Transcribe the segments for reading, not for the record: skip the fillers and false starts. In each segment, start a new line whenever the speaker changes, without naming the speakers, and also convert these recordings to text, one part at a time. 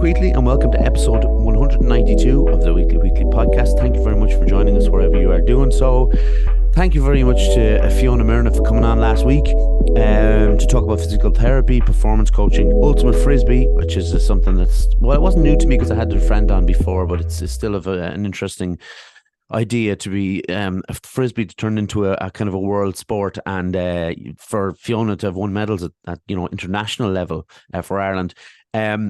Wheatley, and welcome to episode 192 of the Weekly podcast. Thank you very much for joining us wherever you are doing so. Thank you very much to Fiona Myrna for coming on last week to talk about physical therapy, performance coaching, ultimate frisbee, which is something that's, well, it wasn't new to me because I had a friend on before, but it's still an interesting idea to be a frisbee to turn into a kind of a world sport, and for Fiona to have won medals at international level for Ireland.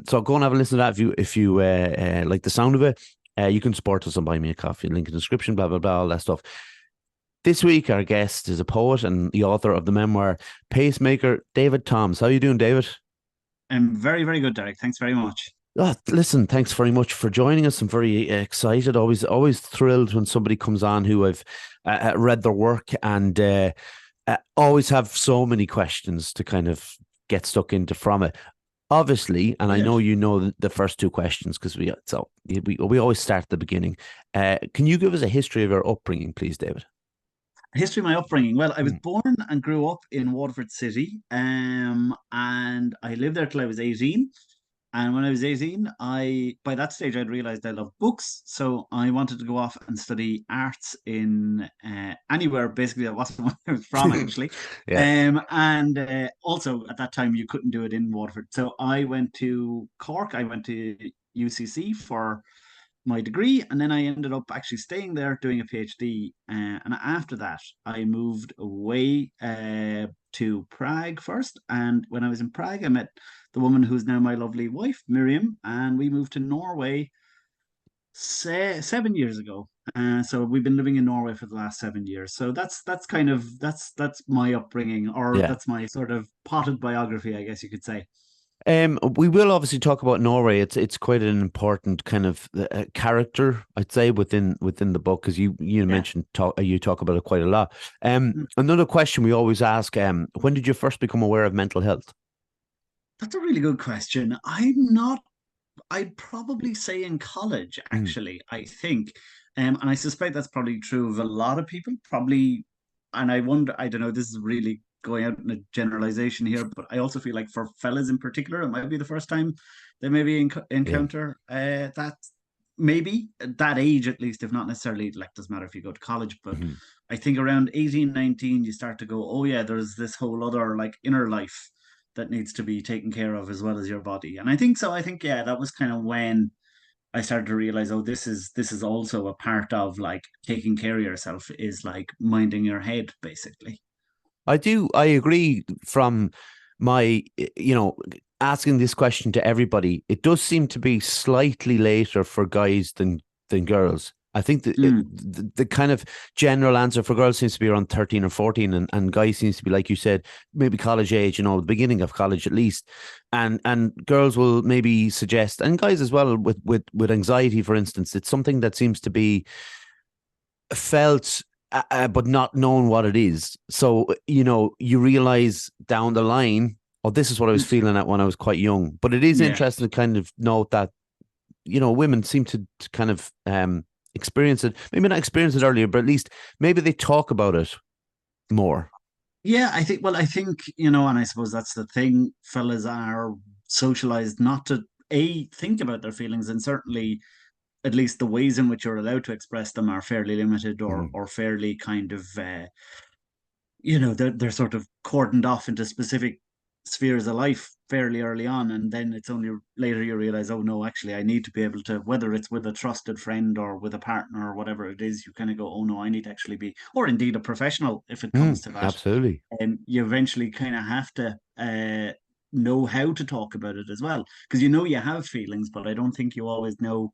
So go and have a listen to that if you like the sound of it. You can support us on Buy Me a Coffee, link in the description, blah blah blah, all that stuff. This week our guest is a poet and the author of the memoir Pacemaker, David Toms. How are you doing, David?
I'm very, very good, Derek. Thanks very much.
Oh, listen, thanks very much for joining us. I'm very excited. Always thrilled when somebody comes on who I've read their work, and always have so many questions to kind of get stuck into from it. Obviously, and I
Brilliant.
know you know the first two questions because we always start at the beginning. Can you give us a history of your upbringing, please, David?
History of my upbringing. Well, I was
Mm.
born and grew up in Waterford City, and I lived there till I was 18. And when I was 18, by that stage I'd realized I loved books, so I wanted to go off and study arts in anywhere. Basically, that wasn't where I was from, actually.
Yeah.
And Also at that time you couldn't do it in Waterford, so I went to Cork. I went to UCC for my degree, and then I ended up actually staying there doing a PhD. And after that, I moved away to Prague first. And when I was in Prague, I met the woman who's now my lovely wife, Miriam, and we moved to Norway 7 years ago. So we've been living in Norway for the last 7 years. So that's kind of that's my upbringing, or
Yeah.
that's my sort of potted biography, I guess you could say.
We will obviously talk about Norway. It's quite an important kind of character, I'd say, within the book, because you
Yeah.
mentioned you talk about it quite a lot. Another question we always ask: when did you first become aware of mental health?
That's a really good question. I'm not I'd probably say in college,
Mm,
actually, I think. And I suspect that's probably true of a lot of people, probably. And I wonder, I don't know, this is really going out in a generalization here, but I also feel like for fellas in particular, it might be the first time they maybe
yeah.
encounter that, maybe at that age at least, if not necessarily, like, doesn't matter if you go to college, but
Mhm.
I think around 18, 19, you start to go, oh yeah, there's this whole other like inner life that needs to be taken care of as well as your body. And I think so. I think, yeah, that was kind of when I started to realize, oh, this is also a part of like taking care of yourself, is like minding your head, basically.
I do. I agree. From my, asking this question to everybody, it does seem to be slightly later for guys than girls. I think
Mm,
the kind of general answer for girls seems to be around 13 or 14, and guys seems to be, like you said, maybe college age, the beginning of college at least. And girls will maybe suggest, and guys as well, with anxiety, for instance, it's something that seems to be felt, but not knowing what it is. So, you realize down the line, oh, this is what I was
mm,
feeling at when I was quite young. But it is
yeah.
interesting to kind of note that, women seem to kind of experience it, maybe not experience it earlier, but at least maybe they talk about it more.
Yeah, I think, and I suppose that's the thing. Fellas are socialized not to think about their feelings, and certainly at least the ways in which you're allowed to express them are fairly limited, or
Mm.
or fairly kind of they're sort of cordoned off into specific spheres of life fairly early on, and then it's only later you realize, oh no, actually I need to be able to, whether it's with a trusted friend or with a partner or whatever it is, you kind of go, oh no, I need to actually be, or indeed a professional if it comes to that.
Absolutely.
And you eventually kind of have to know how to talk about it as well, because you have feelings, but I don't think you always know.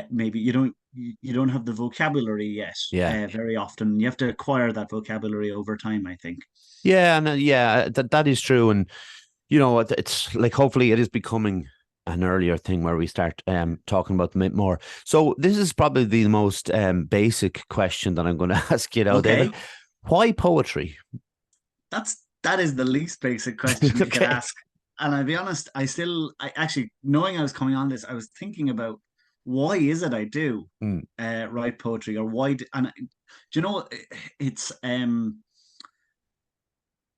Maybe you don't have the vocabulary yet.
Yeah.
Very often, you have to acquire that vocabulary over time, I think.
Yeah. And that is true. And it's like, hopefully it is becoming an earlier thing where we start talking about them a bit more. So this is probably the most basic question that I'm going to ask you now, David.
Okay,
Why poetry?
that is the least basic question you could
Okay.
ask. And I'll be honest, I actually, knowing I was coming on this, I was thinking about, why is it I do
Mm,
write poetry, or why and do you know, it's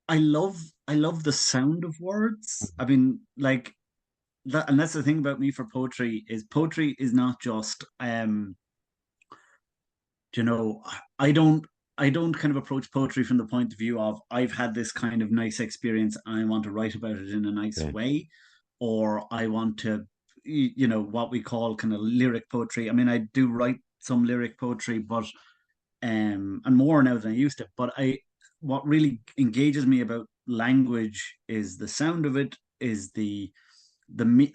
I love the sound of words. I mean, like, and that's the thing about me for poetry is not just you know, I don't I don't kind of approach poetry from the point of view of I've had this kind of nice experience and I want to write about it in a nice
Okay.
way, or I want to, what we call kind of lyric poetry. I mean, I do write some lyric poetry, but and more now than I used to. But what really engages me about language is the sound of it, is the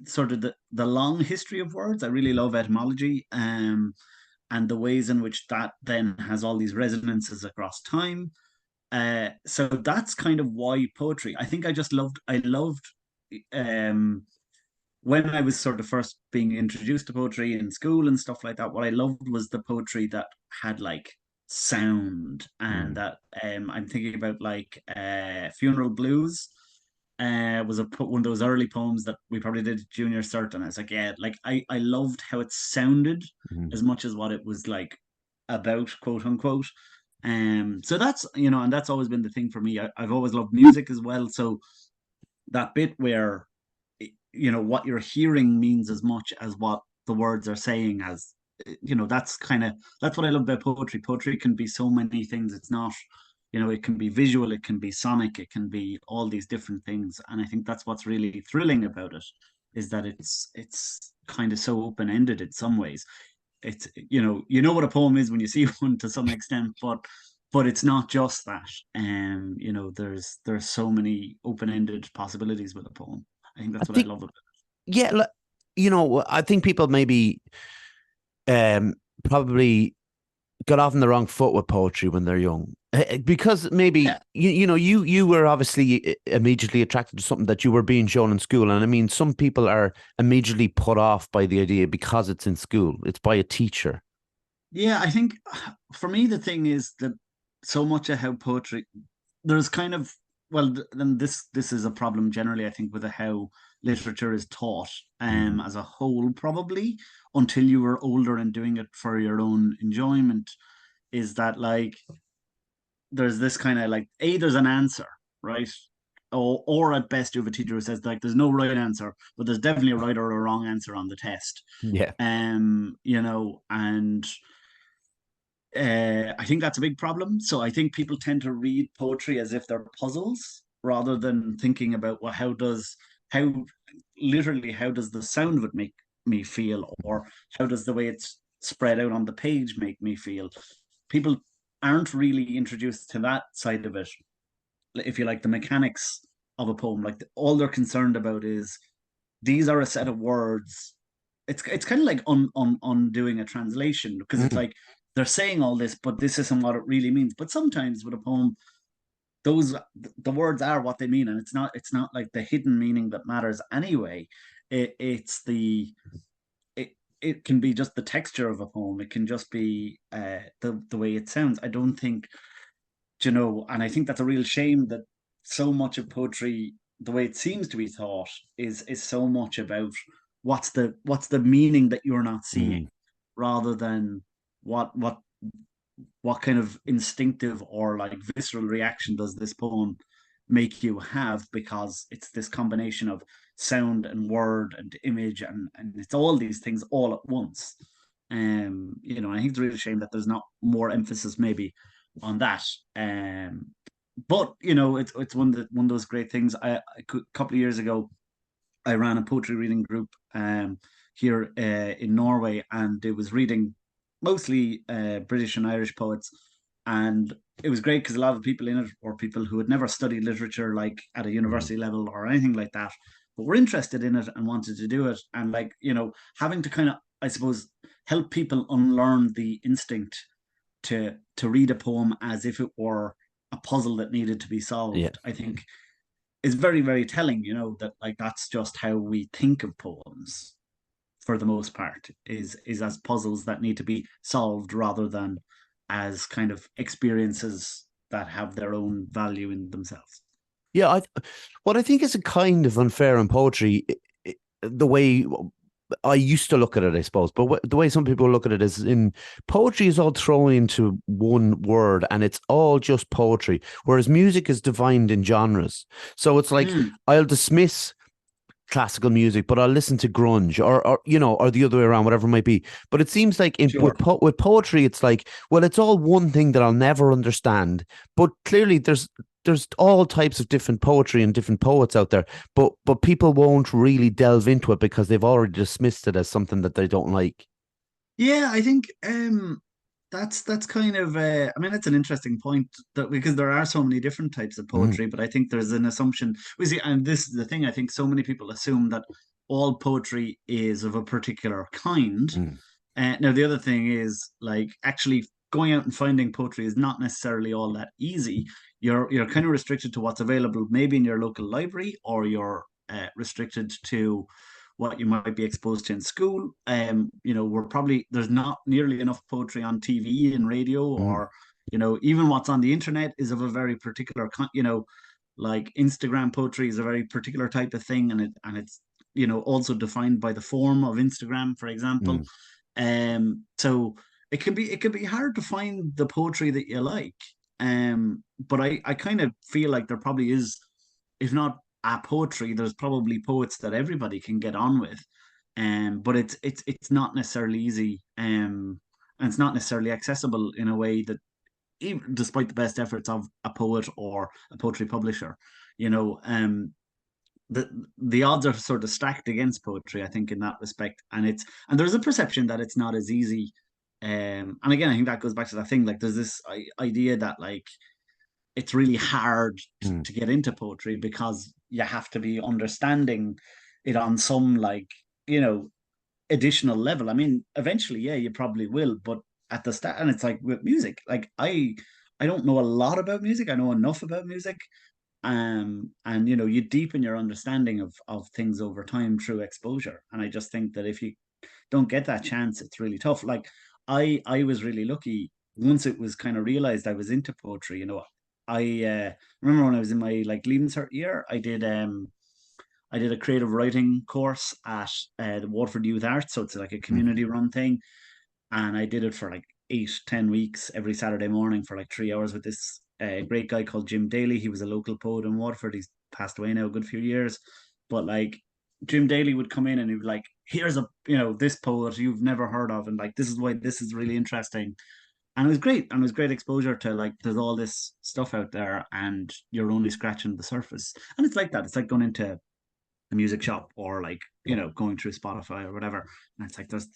sort of the long history of words. I really love etymology, and the ways in which that then has all these resonances across time. So that's kind of why poetry. I think I loved um, when I was sort of first being introduced to poetry in school and stuff like that. What I loved was the poetry that had like sound, and
Mm.
that I'm thinking about like Funeral Blues. Was one of those early poems that we probably did junior cert, and I was like, yeah, like I loved how it sounded
Mm.
as much as what it was like about, quote unquote. So that's and that's always been the thing for me. I've always loved music as well. So that bit where what you're hearing means as much as what the words are saying, as that's what I love about poetry. Poetry can be so many things. It's not, it can be visual, it can be sonic, it can be all these different things, and I think that's what's really thrilling about it, is that it's kind of so open-ended in some ways. It's what a poem is when you see one to some extent, but it's not just that. There's so many open-ended possibilities with a poem. I think
I
that's what I
think,
love about
yeah, I think people maybe um, probably got off on the wrong foot with poetry when they're young. Because
it.
maybe
Yeah,
you were obviously immediately attracted to something that you were being shown in school, and I mean some people are immediately put off by the idea because it's in school, it's by a teacher.
yeah. I think for me the thing is that so much of how poetry, there's kind of, well, then this is a problem generally, I think, with how literature is taught
Mm.
as a whole, probably until you were older and doing it for your own enjoyment, is that like there's this kind of like, there's an answer, right? Or at best you have a teacher who says like there's no right answer, but there's definitely a right or a wrong answer on the test.
Yeah.
And I think that's a big problem. So I think people tend to read poetry as if they're puzzles, rather than thinking about, well, how literally how does the sound of it make me feel, or how does the way it's spread out on the page make me feel. People aren't really introduced to that side of it, if you like, the mechanics of a poem. Like all they're concerned about is these are a set of words. It's kind of like undoing a translation, because it's
Mm.
like they're saying all this, but this isn't what it really means. But sometimes with a poem, those the words are what they mean, and it's not like the hidden meaning that matters anyway. It's it can be just the texture of a poem. It can just be the way it sounds. I don't think, and I think that's a real shame that so much of poetry, the way it seems to be taught, is so much about what's the meaning that you're not
Mm.
seeing, rather than what what kind of instinctive or like visceral reaction does this poem make you have, because it's this combination of sound and word and image, and it's all these things all at once. I think it's a real shame that there's not more emphasis maybe on that. But it's one of those great things. A couple of years ago, I ran a poetry reading group here in Norway, and it was reading mostly British and Irish poets. And it was great because a lot of the people in it were people who had never studied literature, like at a
Mm.
university level or anything like that, but were interested in it and wanted to do it. And like, having to kind of, I suppose, help people unlearn the instinct to read a poem as if it were a puzzle that needed to be
Yeah.
solved, I think is very, very telling, that like that's just how we think of poems for the most part, is as puzzles that need to be solved, rather than as kind of experiences that have their own value in themselves.
Yeah, what I think is a kind of unfair in poetry, the way I used to look at it, I suppose, but the way some people look at it is in poetry is all thrown into one word and it's all just poetry, whereas music is divided in genres. So it's like
Mm,
I'll dismiss classical music, but I'll listen to grunge or or the other way around, whatever it might be. But it seems like
Sure.
with poetry, it's like, well, it's all one thing that I'll never understand. But clearly, there's all types of different poetry and different poets out there, but people won't really delve into it because they've already dismissed it as something that they don't like.
Yeah, I think that's kind of I mean that's an interesting point that because there are so many different types of
Mm,
poetry, but I think there's an assumption we see, and this is the thing, I think so many people assume that all poetry is of a particular kind.
mm,
Now the other thing is like actually going out and finding poetry is not necessarily all that easy. You're kind of restricted to what's available maybe in your local library, or you're restricted to what you might be exposed to in school. We're probably there's not nearly enough poetry on TV and radio,
mm,
or even what's on the internet is of a very particular like Instagram poetry is a very particular type of thing, and it's also defined by the form of Instagram, for example.
mm,
So it can be hard to find the poetry that you like. But I kind of feel like there probably is, if not a poetry, there's probably poets that everybody can get on with. But it's not necessarily easy. And it's not necessarily accessible in a way that, even despite the best efforts of a poet or a poetry publisher, you know, the the odds are sort of stacked against poetry, I think, in that respect. And there's a perception that it's not as easy. And again, I think that goes back to that thing. Like, there's this idea that like it's really hard
mm.
to get into poetry because you have to be understanding it on some like you know additional level. I mean, eventually, yeah, you probably will, but at the start, and it's like with music, like I don't know a lot about music. I know enough about music, and you deepen your understanding of things over time through exposure. And I just think that if you don't get that chance, it's really tough. Like I was really lucky once it was kind of realized I was into poetry. I remember when I was in my like leaving cert year, I did a creative writing course at the Waterford Youth Arts, so it's like a
Mm.
community run thing, and I did it for like 8, 10 weeks every Saturday morning for like 3 hours with this great guy called Jim Daly. He was a local poet in Waterford. He's passed away now a good few years, but like Jim Daly would come in and he'd be like, "Here's a this poet you've never heard of, and like this is why this is really interesting." And it was great, and it was great exposure to like there's all this stuff out there, and you're only scratching the surface. And it's like that. It's like going into a music shop, or like
Yeah.
going through Spotify or whatever, and it's like there's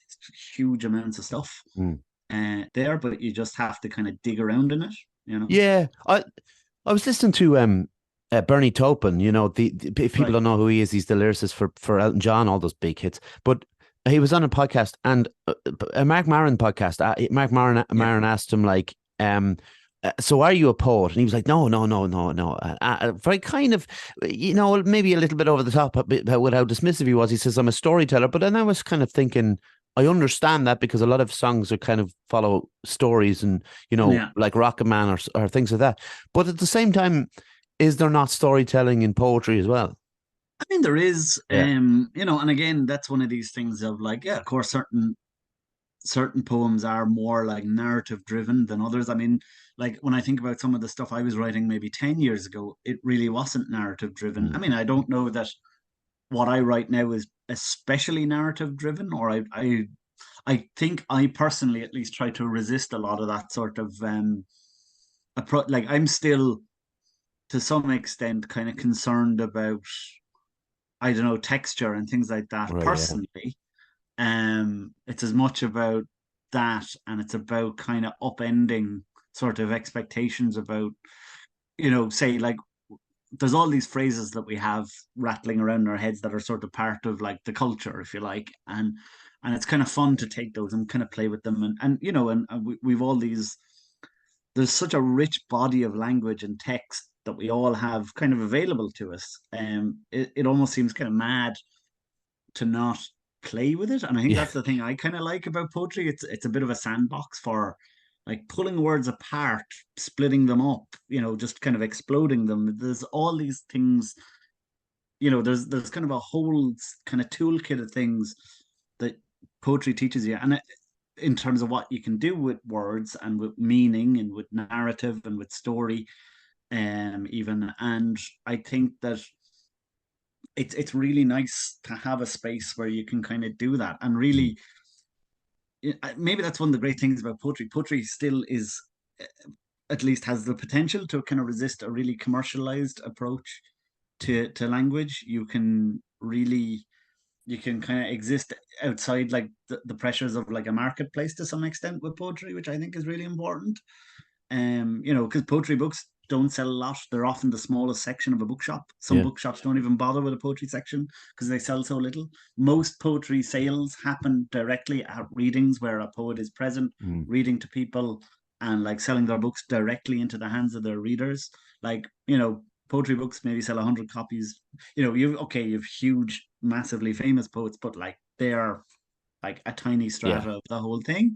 huge amounts of stuff
Mm.
there, but you just have to kind of dig around in it.
Yeah, I was listening to Bernie Taupin. If people
Right.
don't know who he is, he's the lyricist for Elton John, all those big hits. But he was on a podcast, and a Mark Maron podcast. Mark
Yeah.
Maron asked him like, "So are you a poet?" And he was like, "No, no, no, no, no." Very kind of, maybe a little bit over the top with how dismissive he was. He says, "I'm a storyteller," but then I was kind of thinking, I understand that because a lot of songs are kind of follow stories and,
Yeah.
like Rocket Man or things like that. But at the same time, is there not storytelling in poetry as well?
I mean, there is,
Yeah.
and again, that's one of these things of like, yeah, of course, certain poems are more like narrative driven than others. I mean, like when I think about some of the stuff I was writing maybe 10 years ago, it really wasn't narrative driven. I
Mm,
mean, I don't know that what I write now is especially narrative driven, or I think I personally at least try to resist a lot of that sort of like I'm still to some extent kind of concerned about, I don't know, texture and things like that
right. Yeah.
personally. It's as much about that, and it's about kind of upending sort of expectations about, say like there's all these phrases that we have rattling around in our heads that are sort of part of like the culture, if you like, and it's kind of fun to take those and kind of play with them, and we've all these. There's such a rich body of language and text that we all have kind of available to us. It almost seems kind of mad to not play with it. And I think
Yeah.
that's the thing I kind of like about poetry. It's a bit of a sandbox for like pulling words apart, splitting them up, just kind of exploding them. There's all these things, there's kind of a whole kind of toolkit of things that poetry teaches you. And in terms of what you can do with words and with meaning and with narrative and with story, even. And I think that it's really nice to have a space where you can kind of do that. And
Mm.
really, maybe that's one of the great things about poetry. Poetry still is, at least has the potential to kind of resist a really commercialized approach to language. You can really, you can kind of exist outside like the pressures of like a marketplace to some extent with poetry, which I think is really important. Because poetry books don't sell a lot. They're often the smallest section of a bookshop. Some
Yeah.
bookshops don't even bother with a poetry section because they sell so little. Most poetry sales happen directly at readings where a poet is present,
Mm.
reading to people and like selling their books directly into the hands of their readers. Like, poetry books maybe sell 100 copies. You've huge, massively famous poets, but like they're like a tiny
Yeah.
strata of the whole thing.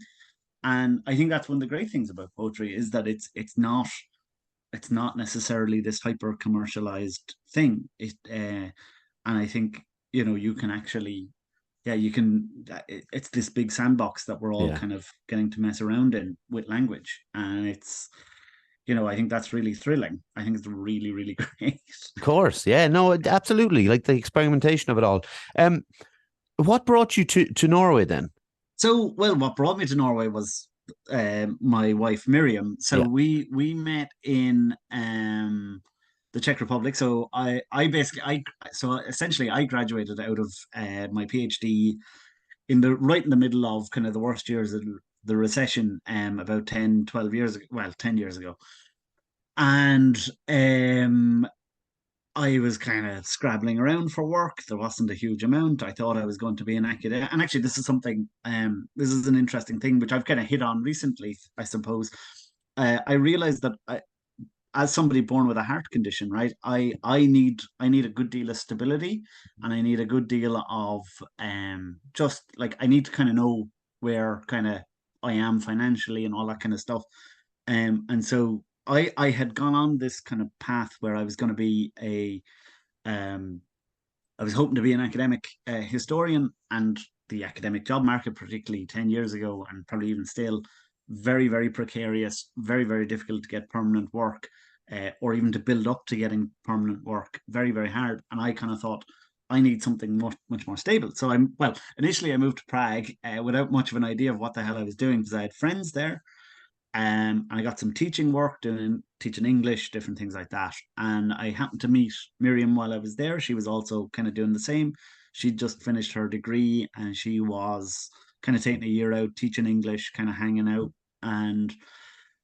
And I think that's one of the great things about poetry is that it's not necessarily this hyper commercialized thing. And I think you can actually, yeah, you can. It's this big sandbox that we're all
Yeah.
kind of getting to mess around in with language, and I think that's really thrilling. I think it's really, really great.
Of course. Yeah. No, absolutely. Like the experimentation of it all. Um, what brought you to Norway then?
So, well, what brought me to Norway was my wife Miriam. So
Yeah.
we met in the Czech Republic. So I basically I so essentially I graduated out of my PhD right in the middle of kind of the worst years of the recession, about 10, 12 years ago, well, 10 years ago. And I was kind of scrabbling around for work. There wasn't a huge amount. I thought I was going to be an academic. And actually, this is an interesting thing, which I've kind of hit on recently, I suppose. I realized that as somebody born with a heart condition, right, I need a good deal of stability, and I need a good deal of just like I need to kind of know where kind of I am financially and all that kind of stuff. And so I had gone on this kind of path where I was going to be um I was hoping to be an academic historian, and the academic job market, particularly 10 years ago, and probably even still, very, very precarious, very, very difficult to get permanent work, or even to build up to getting permanent work, very, very hard. And I kind of thought, I need something much, much more stable. So initially I moved to Prague without much of an idea of what the hell I was doing because I had friends there. And I got some teaching work doing teaching English, different things like that. And I happened to meet Miriam while I was there. She was also kind of doing the same. She'd just finished her degree and she was kind of taking a year out teaching English, kind of hanging out. And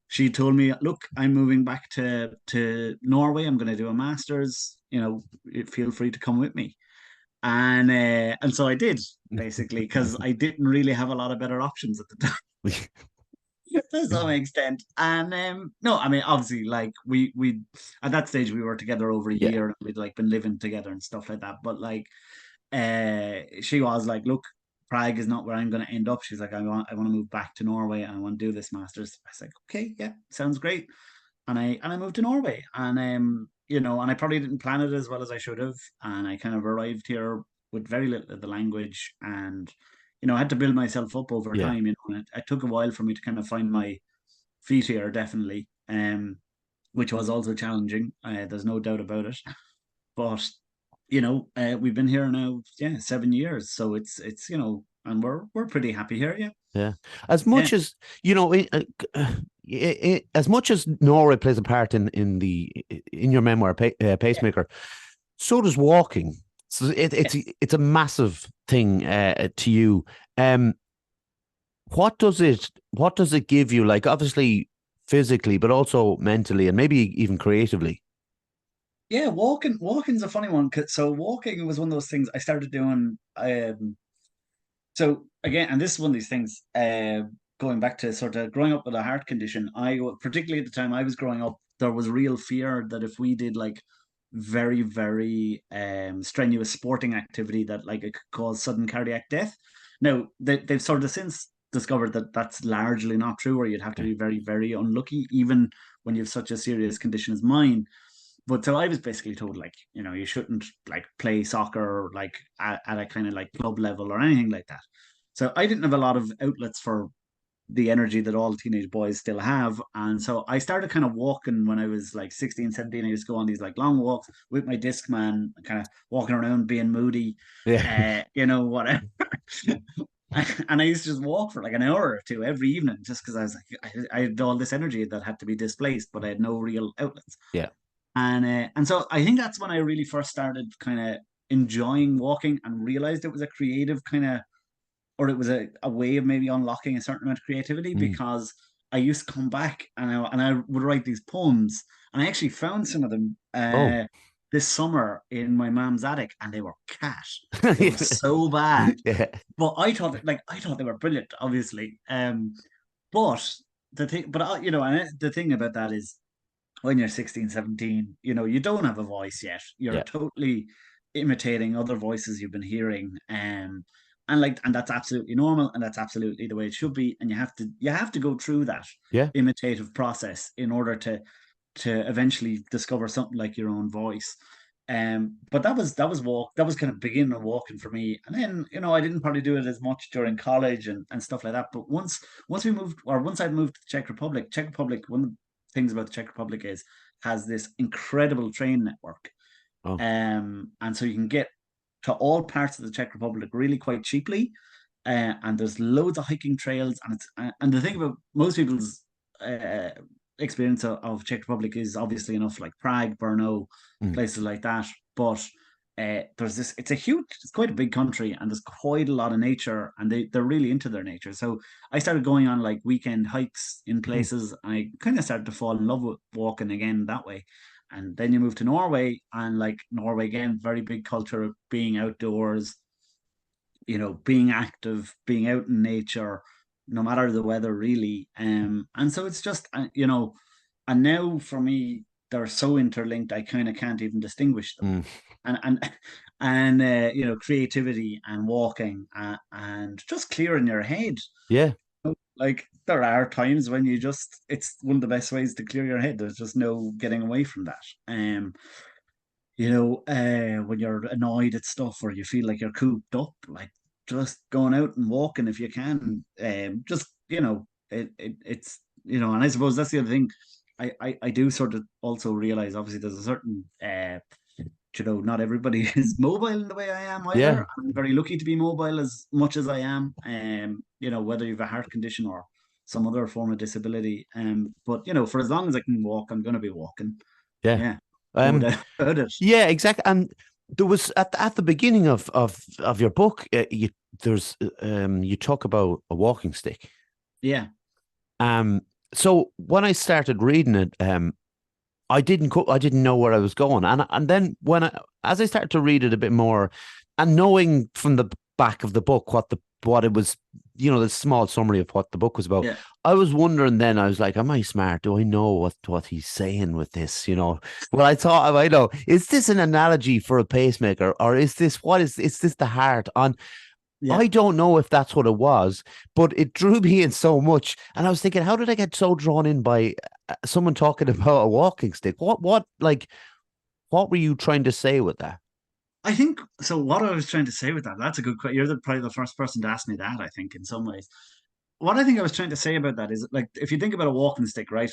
she told me, "Look, I'm moving back to Norway. I'm going to do a master's. Feel free to come with me." And so I did basically because I didn't really have a lot of better options at the time to some extent. And no, I mean, obviously, like we at that stage we were together over a
Yeah.
year. We'd like been living together and stuff like that. But like, she was like, "Look, Prague is not where I'm going to end up." She's like, I want to move back to Norway and I want to do this masters." I was like, "Okay, yeah, sounds great." And I moved to Norway, and I probably didn't plan it as well as I should have, and I kind of arrived here with very little of the language, and I had to build myself up over
Yeah.
time. And it took a while for me to kind of find my feet here, definitely, which was also challenging. There's no doubt about it, but we've been here now, yeah, 7 years, so and we're pretty happy here, yeah,
Yeah. As
yeah,
much as as much as Norway plays a part in your memoir,
yeah,
Pacemaker, so does walking. So
yes.
it's a massive thing to you. Um, what does it give you? Like obviously physically, but also mentally, and maybe even creatively.
Yeah, walking's a funny one. So walking was one of those things I started doing. So again, and this is one of these things. Going back to sort of growing up with a heart condition, particularly at the time I was growing up, there was real fear that if we did like very, very strenuous sporting activity, that like it could cause sudden cardiac death. Now they've sort of since discovered that that's largely not true, or you'd have to
Okay.
be very, very unlucky, even when you have such a serious condition as mine. But so I was basically told like, you shouldn't like play soccer like at a kind of like club level or anything like that. So I didn't have a lot of outlets for the energy that all teenage boys still have. And so I started kind of walking when I was like 16, 17. I used to go on these like long walks with my Discman, kind of walking around being moody,
Yeah.
whatever. And I used to just walk for like an hour or two every evening just because I was like, I had all this energy that had to be displaced, but I had no real outlets.
Yeah.
And so I think that's when I really first started kind of enjoying walking and realized it was a creative kind of, or it was a way of maybe unlocking a certain amount of creativity,
Mm.
because I used to come back and I would write these poems, and I actually found some of them
Oh.
this summer in my mom's attic, and they were cat. They were so bad,
Yeah.
but I thought they were brilliant, obviously. But the thing, but and the thing about that is, when you're 16, 17, you don't have a voice yet. You're
Yeah.
totally imitating other voices you've been hearing. And that's absolutely normal, and that's absolutely the way it should be. And you have to go through that
Yeah.
imitative process in order to eventually discover something like your own voice. But that was kind of beginning of walking for me. And then, I didn't probably do it as much during college and stuff like that. But once I'd moved to the Czech Republic, one of the things about the Czech Republic is has this incredible train network.
Oh.
And so you can get to all parts of the Czech Republic really quite cheaply. And there's loads of hiking trails, and the thing about most people's uh, experience of Czech Republic is obviously enough, like Prague, Brno,
Mm.
places like that. But it's quite a big country, and there's quite a lot of nature, and they're really into their nature. So I started going on like weekend hikes in
Mm.
places, and I kind of started to fall in love with walking again that way. And then you move to Norway, and like Norway again, very big culture of being outdoors, being active, being out in nature, no matter the weather, really. And so it's just, and now for me, they're so interlinked, I kind of can't even distinguish them.
Mm.
And creativity and walking, and just clearing your head.
Yeah.
Like, there are times when it's one of the best ways to clear your head. There's just no getting away from that. When you're annoyed at stuff, or you feel like you're cooped up, like just going out and walking if you can. Just it's and I suppose that's the other thing. I do sort of also realize, obviously, there's a certain not everybody is mobile in the way I am
Yeah.
either. I'm very lucky to be mobile as much as I am. Whether you have a heart condition or some other form of disability. But for as long as I can walk, I'm going to be walking.
Yeah.
Yeah, no
Um,
doubt about it.
yeah, exactly. And there was at the beginning of your book, you talk about a walking stick.
Yeah,
So when I started reading it, I didn't know where I was going, and then as I started to read it a bit more, and knowing from the back of the book what it was, the small summary of what the book was about,
yeah.
I was wondering. Then I was like, am I smart? Do I know what he's saying with this? Well, I thought, I know, is this an analogy for a pacemaker, or is this the heart on?
Yeah.
I don't know if that's what it was, but it drew me in so much. And I was thinking, how did I get so drawn in by someone talking about a walking stick? What were you trying to say with that?
I think so. What I was trying to say with that, that's a good question. You're probably the first person to ask me that, I think, in some ways. What I think I was trying to say about that is, like, if you think about a walking stick, right?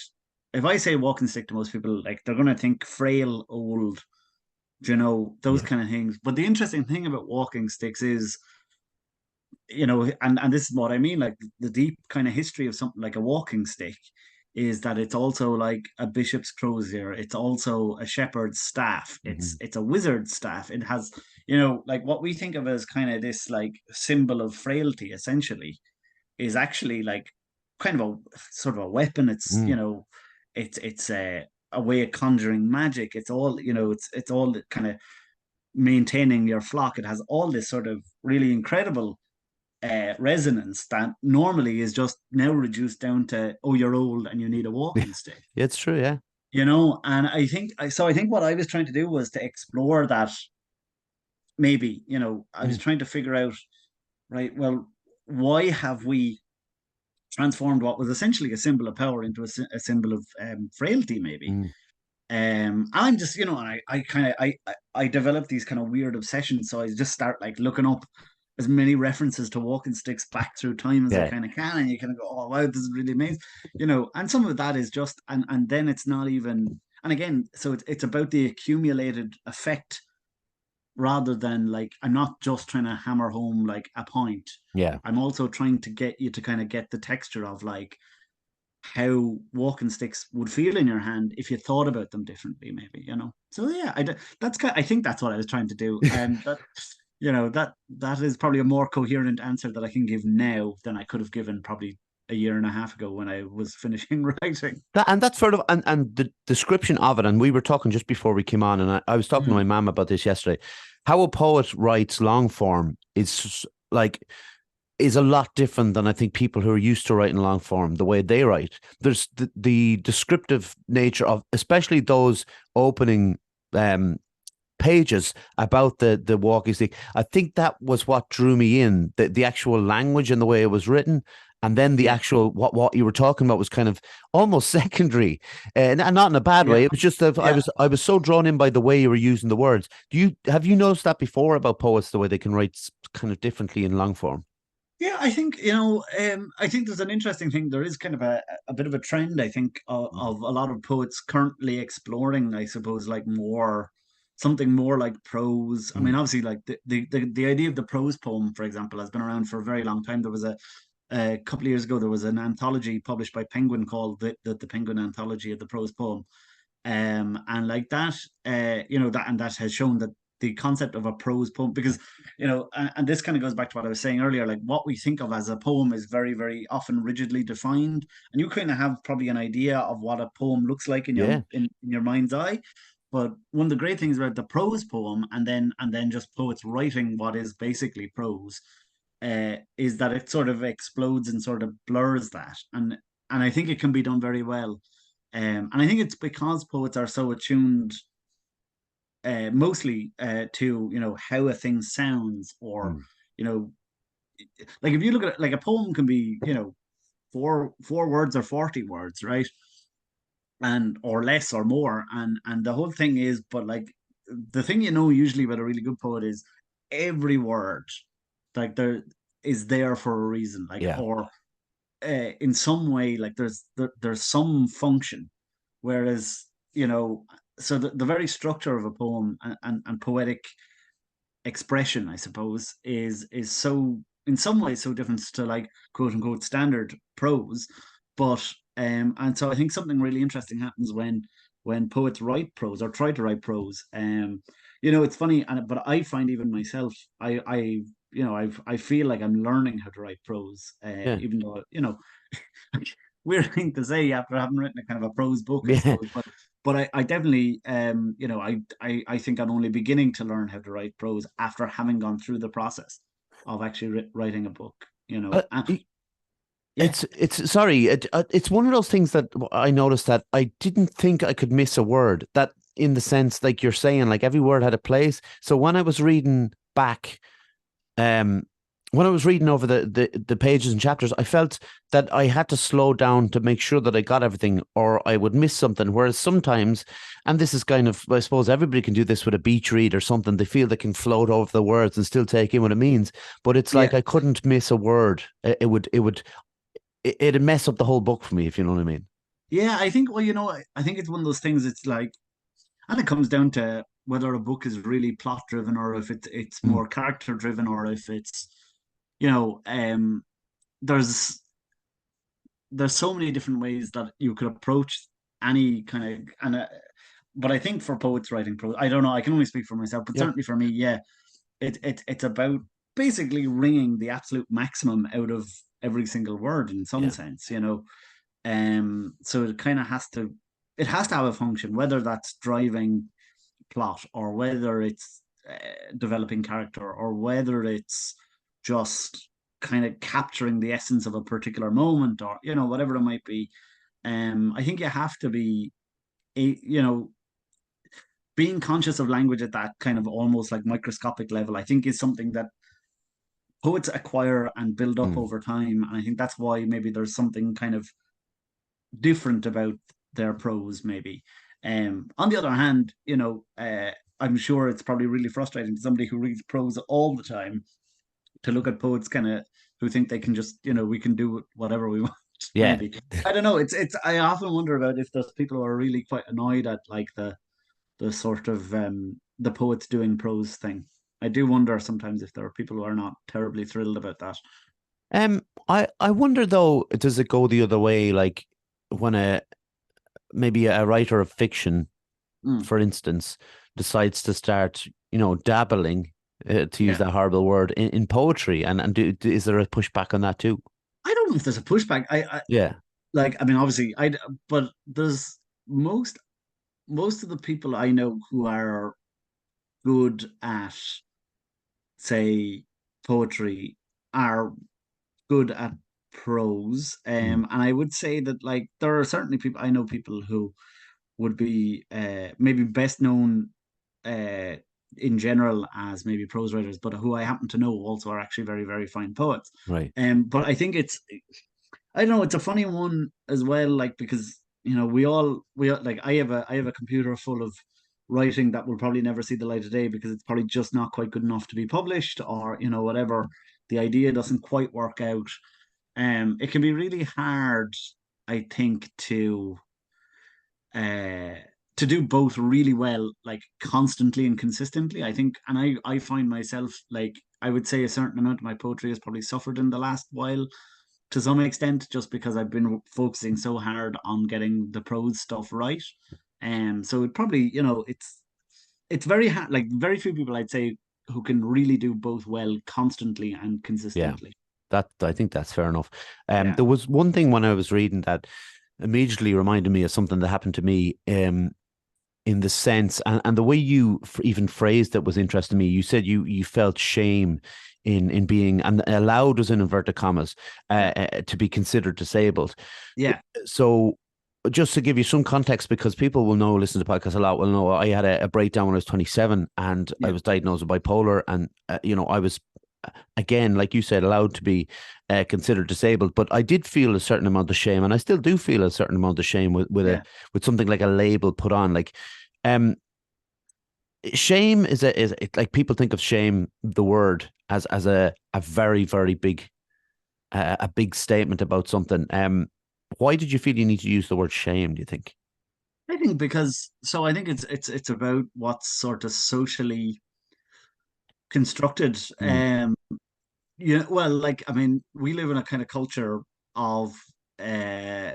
If I say walking stick to most people, like, they're going to think frail, old, those
Yeah.
kind of things. But the interesting thing about walking sticks is, and this is what I mean, like the deep kind of history of something like a walking stick is that it's also like a bishop's crozier. It's also a shepherd's staff. It's
Hmm.
it's a wizard's staff. It has, like what we think of as kind of this like symbol of frailty, essentially, is actually like kind of a sort of a weapon. It's
Mm.
it's a way of conjuring magic. It's all it's all kind of maintaining your flock. It has all this sort of really incredible resonance that normally is just now reduced down to, oh, you're old and you need a
Yeah,
walking stick.
it's true. Yeah.
And I think what I was trying to do was to explore that. Maybe, I was
Mm.
trying to figure out, right, well, why have we transformed what was essentially a symbol of power into a symbol of frailty, maybe.
Mm.
I'm just, I kind of I developed these kind of weird obsessions, so I just start like looking up as many references to walking sticks back through time as I
Yeah.
kind of can, and you kind of go, oh wow, this is really amazing, you know. And some of that is just, and then it's not even, and again, so it's about the accumulated effect rather than like I'm not just trying to hammer home like a point.
Yeah.
I'm also trying to get you to kind of get the texture of like how walking sticks would feel in your hand if you thought about them differently, maybe, you know. So yeah, that's kind. I think that's what I was trying to do, and that, you know, that is probably a more coherent answer that I can give now than I could have given probably a year and a half ago when I was finishing writing.
And that's sort of and the description of it, and we were talking just before we came on, and I was talking to my
Mm,
mom about this yesterday. How a poet writes long form like is a lot different than I think people who are used to writing long form, the way they write. There's the descriptive nature of, especially those opening um, pages about the walking stick. I think that was what drew me in, the actual language and the way it was written. And then the
yeah,
actual what you were talking about was kind of almost secondary, and not in a bad way.
yeah,
It was just that
yeah.
I was so drawn in by the way you were using the words. Do you have you noticed that before about poets, the way they can write kind of differently in long form?
Yeah, I think, you know, I think there's an interesting thing. There is kind of a bit of a trend, I think, of a lot of poets currently exploring, I suppose, like more something more like prose. I mean,
Mm.
obviously, like the idea of the prose poem, for example, has been around for a very long time. There was a couple of years ago, there was an anthology published by Penguin called the Penguin Anthology of the Prose Poem, and like that, you know, that, and that has shown that the concept of a prose poem, because, you know, and this kind of goes back to what I was saying earlier, like what we think of as a poem is very, very often rigidly defined, and you kind of have probably an idea of what a poem looks like in your
Yeah.
in your mind's eye. But one of the great things about the prose poem, and then just poets writing what is basically prose, is that it sort of explodes and sort of blurs that, and I think it can be done very well. And I think it's because poets are so attuned, mostly, to, you know, how a thing sounds, or,
Mm.
you know, like if you look at it, like a poem can be, you know, four words or 40 words, right? And or less or more, and the whole thing is, but like the thing, you know, usually about a really good poet is every word, like there is there for a reason, like,
Yeah.
or in some way, like there's some function. Whereas, you know, so the very structure of a poem, and poetic expression, I suppose, is so, in some ways, so different to like quote unquote standard prose. But and so I think something really interesting happens when poets write prose or try to write prose. You know, it's funny, and but I find even myself, I you know, I feel like I'm learning how to write prose,
Yeah.
even though, you know, weird thing to say after having written a kind of a prose book, I
Yeah.
suppose. But I definitely, you know, I think I'm only beginning to learn how to write prose after having gone through the process of actually writing a book, you
Uh,
know. And
y-
yeah,
it's sorry, it's one of those things that I noticed that I didn't think I could miss a word. That in the sense, like you're saying, like every word had a place. So when I was reading back, um, when I was reading over the pages and chapters, I felt that I had to slow down to make sure that I got everything, or I would miss something. Whereas sometimes, and this is kind of, I suppose everybody can do this with a beach read or something, they feel they can float over the words and still take in what it means. But it's
yeah,
like I couldn't miss a word. It'd mess up the whole book for me, if you know what I mean.
yeah. I think, well, you know, I think it's one of those things. It's like, and it comes down to whether a book is really plot driven, or if it's
Mm.
more character driven, or if it's, you know, there's there's so many different ways that you could approach any kind of, but I think for poets writing prose, I don't know, I can only speak for myself, but
Yeah,
certainly for me, yeah, it's about basically wringing the absolute maximum out of every single word in some
yeah,
sense, you know. So it kind of has to have a function, whether that's driving plot, or whether it's developing character, or whether it's just kind of capturing the essence of a particular moment, or, you know, whatever it might be. I think you have to be, you know, being conscious of language at that kind of almost like microscopic level, I think is something that poets acquire and build up
mm,
over time. And I think that's why maybe there's something kind of different about their prose, maybe. On the other hand, you know, I'm sure it's probably really frustrating to somebody who reads prose all the time to look at poets kind of who think they can just, we can do whatever we want.
Yeah.
Maybe I don't know. It's. I often wonder about if there's people who are really quite annoyed at like the sort of the poets doing prose thing. I do wonder sometimes if there are people who are not terribly thrilled about that.
I wonder though, does it go the other way? Like when maybe a writer of fiction,
Mm,
for instance, decides to start, dabbling, to use
yeah.
that horrible word, in poetry, is there a pushback on that too?
I don't know if there's a pushback.
Yeah.
Like, I mean, obviously, but there's most of the people I know who are good at, say, poetry are good at prose.
Mm.
And I would say that like there are certainly people I know people who would be maybe best known uh, in general as maybe prose writers, but who I happen to know also are actually very, very fine poets.
Right.
But I think I don't know, it's a funny one as well, like because like I have a computer full of writing that will probably never see the light of day because it's probably just not quite good enough to be published, or whatever, the idea doesn't quite work out. It can be really hard, I think, uh to do both really well, like constantly and consistently. I think, and I find myself like I would say a certain amount of my poetry has probably suffered in the last while to some extent, just because I've been focusing so hard on getting the prose stuff right. And so it probably, it's very hard, like very few people I'd say who can really do both well constantly and
Yeah.
consistently.
That I think that's fair enough.
Yeah.
There was one thing when I was reading that immediately reminded me of something that happened to me. In the sense, and the way you even phrased it was interesting to me. You said you felt shame in being, and allowed was in inverted commas,
Yeah.
to be considered disabled.
Yeah.
So just to give you some context, because people will know, listen to the podcast a lot, will know I had a breakdown when I was 27 and I
Yeah.
was diagnosed with bipolar. And, I was, again, like you said, allowed to be considered disabled. But I did feel a certain amount of shame, and I still do feel a certain amount of shame
Yeah.
with something like a label put on. Like, um, shame is like people think of shame, the word, as a very, very big a big statement about something. Why did you feel you need to use the word shame, do you think?
I think because so I think it's about what's sort of socially constructed.
Mm,
Yeah, well, like I mean, we live in a kind of culture of uh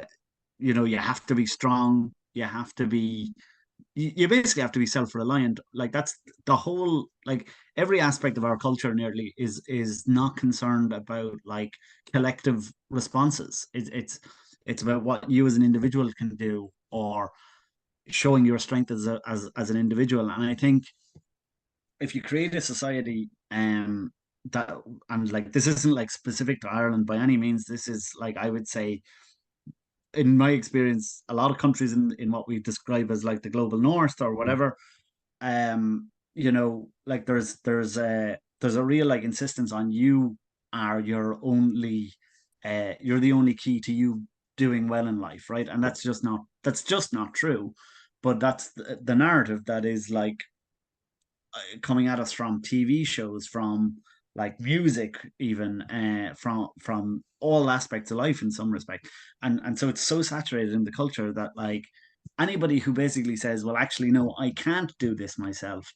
you have to be strong, you have to be you basically have to be self-reliant. Like that's the whole, like every aspect of our culture nearly is not concerned about like collective responses. It's about what you as an individual can do, or showing your strength as an individual. And I think if you create a society that, and like this isn't like specific to Ireland by any means, this is like I would say in my experience, a lot of countries in what we describe as like the global north or
mm,
whatever, like there's a real like insistence on you are your only you're the only key to you doing well in life, right? And that's just not true. But that's the narrative that is like coming at us from TV shows, from like music, even from all aspects of life in some respect. And so it's so saturated in the culture that like anybody who basically says, well, actually, no, I can't do this myself.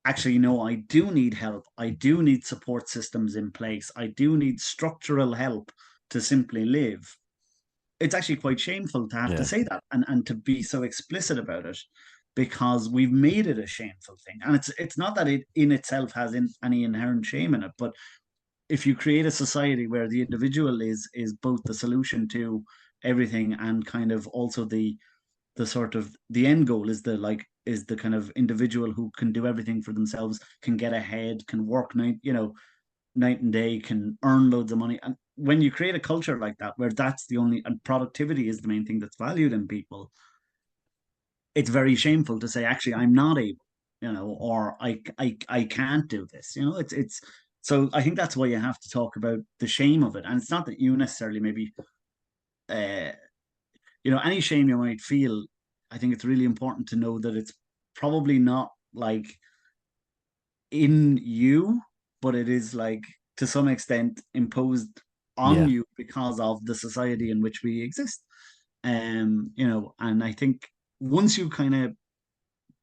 Actually, no, I do need help. I do need support systems in place. I do need structural help to simply live. It's actually quite shameful to have to
yeah,
say that, and to be so explicit about it, because we've made it a shameful thing. And it's not that it in itself has any inherent shame in it, but if you create a society where the individual is both the solution to everything and kind of also the sort of the end goal is the kind of individual who can do everything for themselves, can get ahead, can work night and day, can earn loads of money. And when you create a culture like that, where that's the only, and productivity is the main thing that's valued in people, it's very shameful to say, actually, I'm not able, or I can't do this. So I think that's why you have to talk about the shame of it. And it's not that you necessarily maybe, uh, any shame you might feel. I think it's really important to know that it's probably not like in you, but it is like to some extent imposed on
Yeah.
you because of the society in which we exist. And I think once you kind of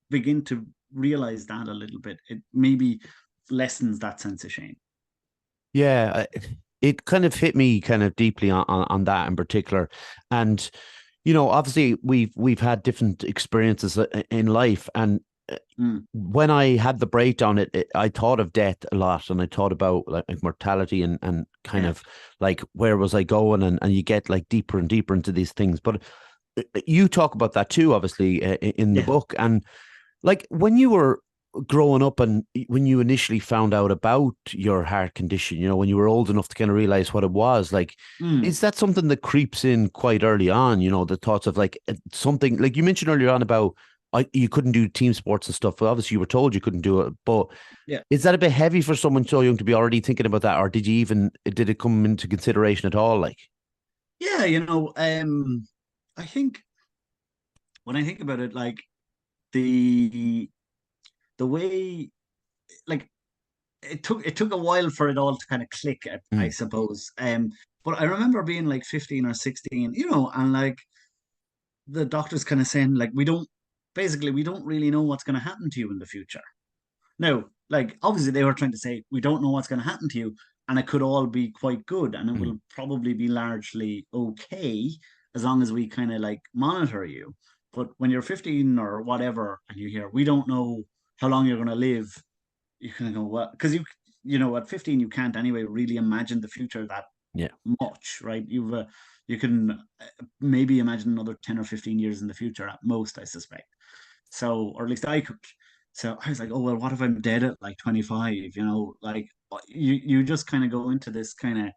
begin to realize that a little bit, it maybe lessens that sense of shame.
Yeah, it kind of hit me kind of deeply on that in particular. And obviously we've had different experiences in life, and
Mm,
when I had the breakdown, I thought of death a lot, and I thought about like mortality and kind
yeah,
of like where was I going, and you get like deeper and deeper into these things. But you talk about that too, obviously, in the
yeah.
book. And like when you were growing up and when you initially found out about your heart condition, when you were old enough to kind of realize what it was, like,
Mm,
is that something that creeps in quite early on? The thoughts of like something like you mentioned earlier on about you couldn't do team sports and stuff. But obviously, you were told you couldn't do it. But
yeah.
is that a bit heavy for someone so young to be already thinking about that, or did it come into consideration at all? Like,
Yeah, I think when I think about it, like the the way like it took a while for it all to kind of click, I
mm,
suppose. But I remember being like 15 or 16, and like the doctors kind of saying like we don't really know what's going to happen to you in the future. Now, like obviously they were trying to say we don't know what's going to happen to you, and it could all be quite good, and it
mm,
will probably be largely okay as long as we kind of like monitor you. But when you're 15 or whatever, and you hear we don't know how long you're going to live, you kind of go, well, because at 15 you can't anyway really imagine the future that
yeah,
much, right? You can maybe imagine another 10 or 15 years in the future at most, I suspect. So, or at least I could. So I was like, oh well, what if I'm dead at like 25? Like you just kind of go into this kind of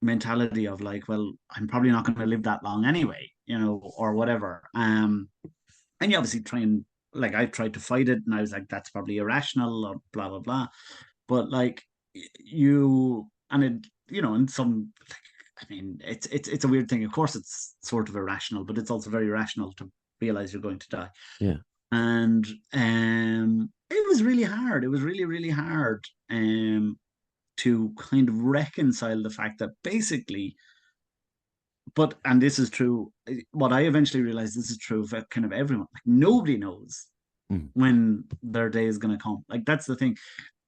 mentality of like, well, I'm probably not going to live that long anyway, or whatever. And you obviously try and like I tried to fight it, and I was like, that's probably irrational or blah blah blah. But like you and it, in some, I mean, it's a weird thing. Of course, it's sort of irrational, but it's also very rational to realize you're going to die.
yeah,
And it was really hard. It was really really hard to kind of reconcile the fact that basically, and this is true. What I eventually realized, this is true of kind of everyone. Like nobody knows
mm,
when their day is going to come. Like that's the thing.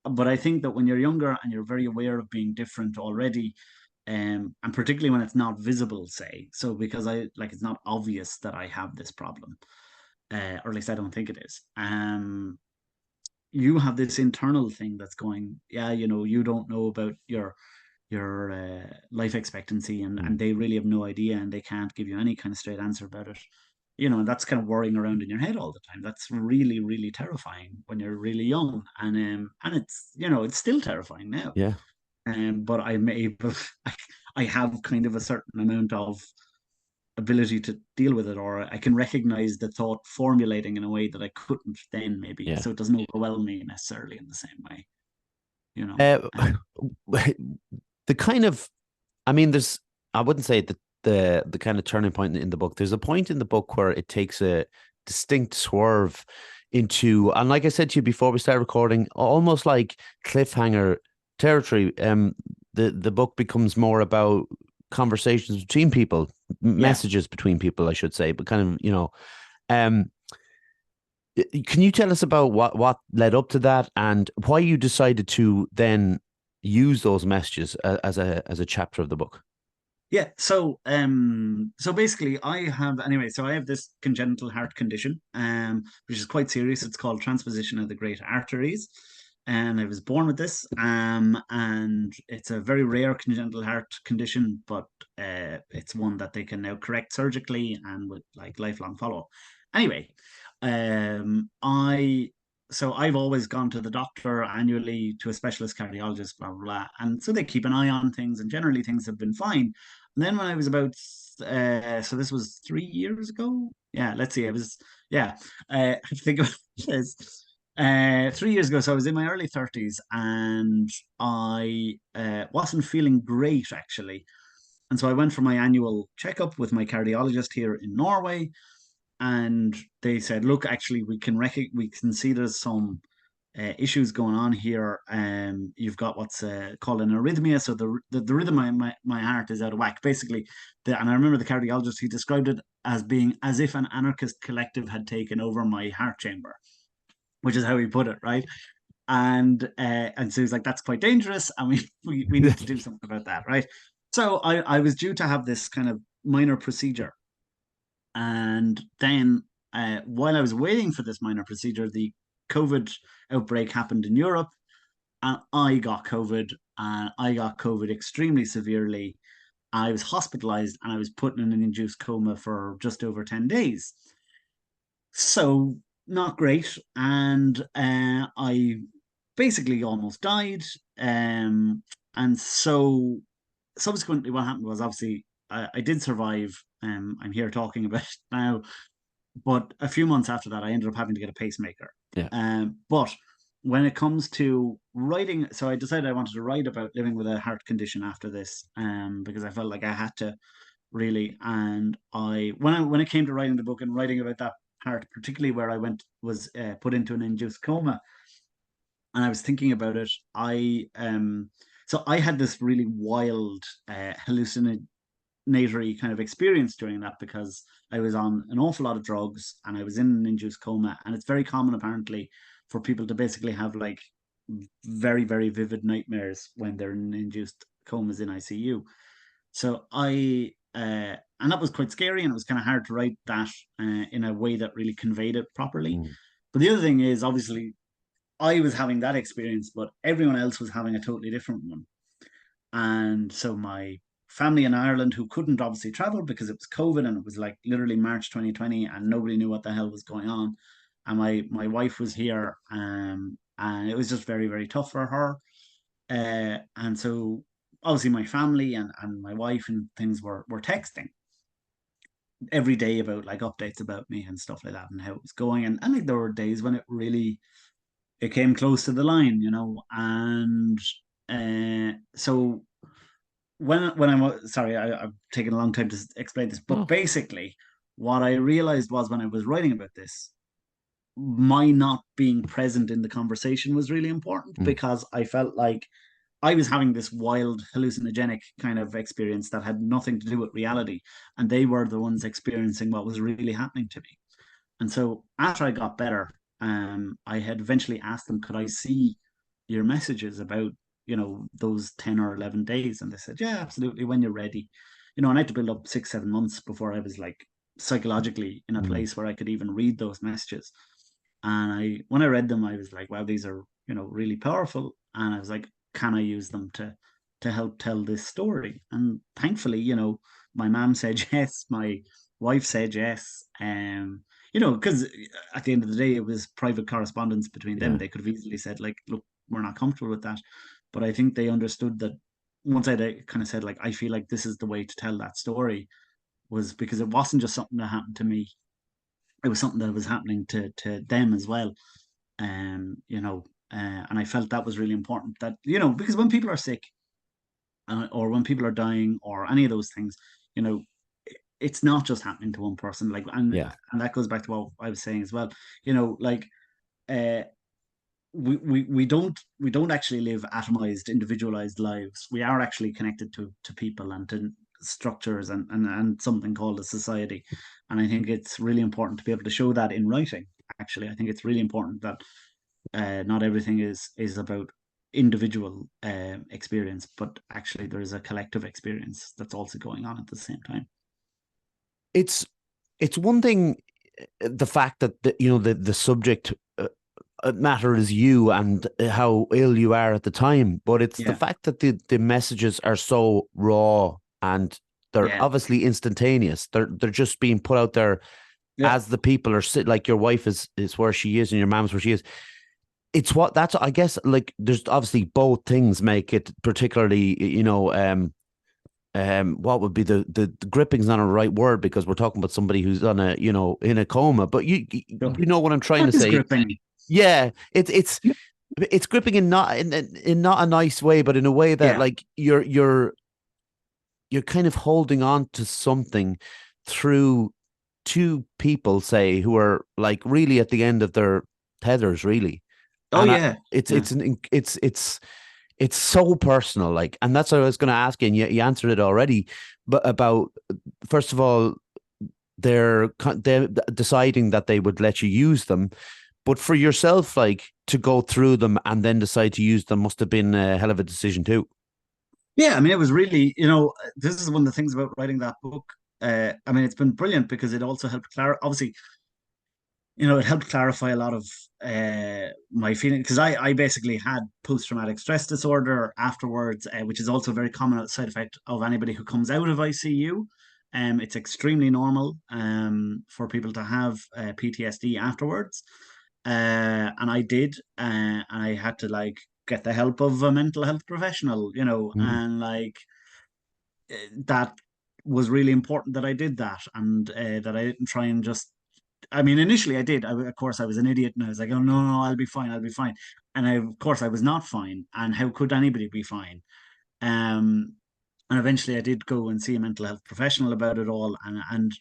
But I think that when you're younger and you're very aware of being different already, and particularly when it's not visible, say, so because it's not obvious that I have this problem, or at least I don't think it is. You have this internal thing that's going, yeah, you don't know about your life expectancy, and
mm,
they really have no idea, and they can't give you any kind of straight answer about it. And that's kind of worrying around in your head all the time. That's really, really terrifying when you're really young, and it's still terrifying now.
yeah,
But I'm able, I have kind of a certain amount of ability to deal with it, or I can recognize the thought formulating in a way that I couldn't then, maybe,
yeah.
so it doesn't overwhelm me necessarily in the same way, you know.
Uh,
Um,
the kind of, I mean, I wouldn't say that the kind of turning point in the book. There's a point in the book where it takes a distinct swerve into, and like I said to you before we start recording, almost like cliffhanger territory. The book becomes more about conversations between people,
yeah,
messages between people, I should say, but kind of, um, can you tell us about what led up to that and why you decided to then use those messages as a chapter of the book?
yeah. So basically, I have this congenital heart condition, which is quite serious. It's called transposition of the great arteries, and I was born with this, and it's a very rare congenital heart condition, but it's one that they can now correct surgically and with like lifelong follow up. Anyway, I so I've always gone to the doctor annually, to a specialist cardiologist, blah blah blah, and so they keep an eye on things, and generally things have been fine. And then when I was about, so this was 3 years ago. Yeah, let's see. I have to think about this. 3 years ago, so I was in my early 30s, and I wasn't feeling great actually. And so I went for my annual checkup with my cardiologist here in Norway, and they said, "Look, actually, we can see there's some issues going on here. You've got what's called an arrhythmia, so the rhythm of my heart is out of whack. Basically, and I remember the cardiologist, he described it as being as if an anarchist collective had taken over my heart chamber, which is how he put it, right? And so he's like, that's quite dangerous, and we need to do something about that, right? So I was due to have this kind of minor procedure, and then while I was waiting for this minor procedure, the COVID outbreak happened in Europe, and I got COVID, and I got COVID extremely severely. I was hospitalized and I was put in an induced coma for just over 10 days. So, not great. And I basically almost died. And so, subsequently, what happened was obviously I did survive. I'm here talking about it now. But a few months after that, I ended up having to get a pacemaker.
Yeah.
But when it comes to writing, so I decided I wanted to write about living with a heart condition after this, because I felt like I had to really. And when it came to writing the book and writing about that part, particularly where I was put into an induced coma, and I was thinking about it, so I had this really wild hallucinatory kind of experience during that, because I was on an awful lot of drugs and I was in an induced coma. And it's very common, apparently, for people to basically have like very, very vivid nightmares when they're in induced comas in ICU. So and that was quite scary, and it was kind of hard to write that in a way that really conveyed it properly.
Mm.
But the other thing is, obviously, I was having that experience, but everyone else was having a totally different one. And so my family in Ireland, who couldn't obviously travel because it was COVID, and it was like literally March 2020 and nobody knew what the hell was going on. And my wife was here, and it was just very, very tough for her. And so obviously my family and my wife and things were texting every day about like updates about me and stuff like that and how it was going. And like there were days when it came close to the line, and so when I'm sorry, I've taken a long time to explain this, but
Oh.
basically, what I realized was when I was writing about this, my not being present in the conversation was really important,
Mm.
because I felt like I was having this wild hallucinogenic kind of experience that had nothing to do with reality, and they were the ones experiencing what was really happening to me. And so after I got better, I had eventually asked them, could I see your messages about, those 10 or 11 days? And they said, yeah, absolutely, when you're ready. And I had to build up 6, 7 months before I was like psychologically in a
Mm.
place where I could even read those messages. And when I read them, I was like, wow, these are, really powerful. And I was like, can I use them to help tell this story? And thankfully, my mom said yes, my wife said yes. Because at the end of the day, it was private correspondence between them.
Yeah.
They could have easily said, like, look, we're not comfortable with that. But I think they understood that once I kind of said, like, I feel like this is the way to tell that story, was because it wasn't just something that happened to me. It was something that was happening to them as well. And I felt that was really important, that, because when people are sick, or when people are dying or any of those things, you know, it's not just happening to one person. Like,
Yeah.
and that goes back to what I was saying as well. Like, uh, we don't actually live atomized, individualized lives. We are actually connected to people and to structures, and something called a society. And I think it's really important to be able to show that in writing. Actually, I think it's really important that not everything is about individual experience, but actually there is a collective experience that's also going on at the same time.
It's one thing, the fact that the subject matter is you and how ill you are at the time, but it's the
Yeah,
fact that the messages are so raw and they're
yeah,
obviously instantaneous. They're just being put out there
yeah,
as the people are sit like your wife is where she is and your mom's where she is. It's that's I guess, like, there's obviously both things make it particularly, what would be the gripping's not a right word, because we're talking about somebody who's on a, in a coma, but
sure.
you know what I'm trying to
That is
say.
gripping.
Yeah, it's gripping in not a nice way, but in a way that,
Yeah,
like, you're kind of holding on to something through two people, say, who are like really at the end of their tethers, really.
Oh
and
yeah, yeah,
it's so personal, like, and that's what I was going to ask you, and you answered it already, but about, first of all, they're deciding that they would let you use them, but for yourself, like, to go through them and then decide to use them must have been a hell of a decision too.
yeah. I mean, it was really, this is one of the things about writing that book. I mean, it's been brilliant because it also helped clarify. Obviously, it helped clarify a lot of my feeling because I basically had post traumatic stress disorder afterwards, which is also a very common side effect of anybody who comes out of ICU. It's extremely normal for people to have PTSD afterwards, and I did, and I had to like get the help of a mental health professional,
Mm,
and like that was really important that I did that and that I didn't try and just I mean, initially I did. Of course, I was an idiot, and I was like, "Oh no, no, I'll be fine. I'll be fine." And of course, I was not fine. And how could anybody be fine? Um, and eventually, I did go and see a mental health professional about it all, and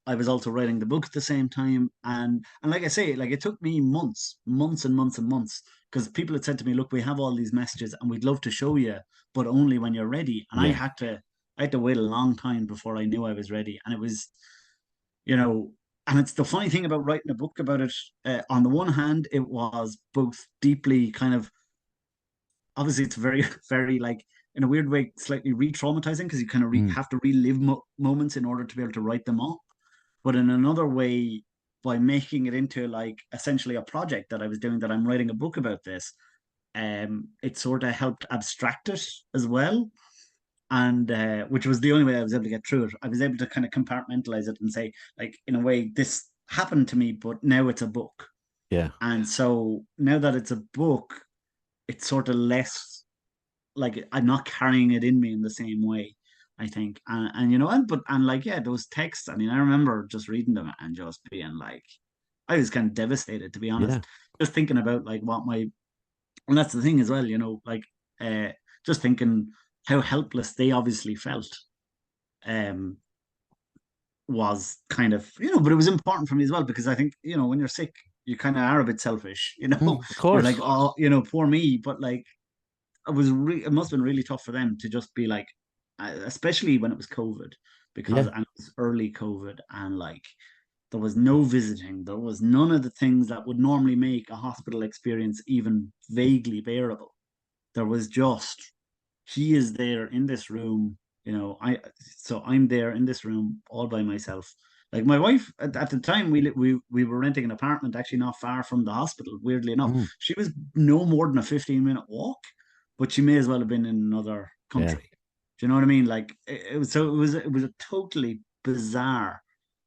I was also writing the book at the same time. And like I say, like it took me months, months and months and months, because people had said to me, "Look, we have all these messages, and we'd love to show you, but only when you're ready." And
yeah.
I had to wait a long time before I knew I was ready, and it was you know, and it's the funny thing about writing a book about it. On the one hand, it was both deeply kind of obviously it's very, very like in a weird way, slightly re-traumatizing because you kind of
Mm,
have to relive moments in order to be able to write them up. But in another way, by making it into like essentially a project that I was doing, that I'm writing a book about this, it sort of helped abstract it as well, and which was the only way I was able to get through it. I was able to kind of compartmentalize it and say, like, in a way, this happened to me, but now it's a book.
yeah.
And so now that it's a book, it's sort of less like I'm not carrying it in me in the same way, I think. And and like, yeah, those texts, I mean, I remember just reading them and just being like, I was kind of devastated, to be
Yeah.
honest. Just thinking about like and that's the thing as well, uh, just thinking how helpless they obviously felt um, was kind of, but it was important for me as well because I think, when you're sick, you kind of are a bit selfish,
Of
you're like,
course.
oh, poor me. But like, it must have been really tough for them to just be like, especially when it was COVID,
Yeah.
and it was early COVID, and like, there was no visiting, there was none of the things that would normally make a hospital experience even vaguely bearable. There was just he is there in this room, I'm there in this room all by myself. Like my wife at the time, we were renting an apartment actually not far from the hospital. Weirdly enough,
Mm,
she was no more than a 15-minute walk, but she may as well have been in another
yeah.
country. Do you know what I mean? Like it was a totally bizarre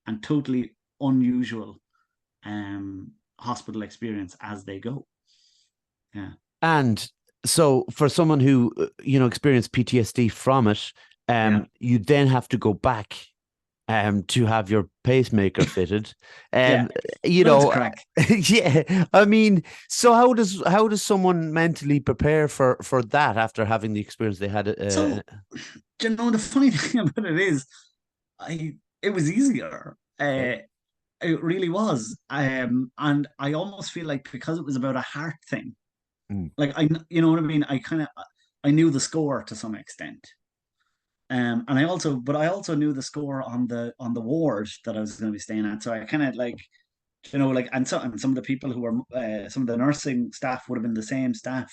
and totally unusual hospital experience as they go. Yeah.
And so for someone who, experienced PTSD from it,
Yeah.
you then have to go back to have your pacemaker fitted.
Yeah.
Um, you
Loads of
know,
crack.
yeah. I mean, so how does someone mentally prepare for that after having the experience they had?
So, the funny thing about it is, it was easier.
Okay.
It really was. And I almost feel like because it was about a heart thing,
Mm,
like you know what I mean. I knew the score to some extent. And I also knew the score on the ward that I was going to be staying at. So I kind of like, like, and some of the people who were some of the nursing staff would have been the same staff.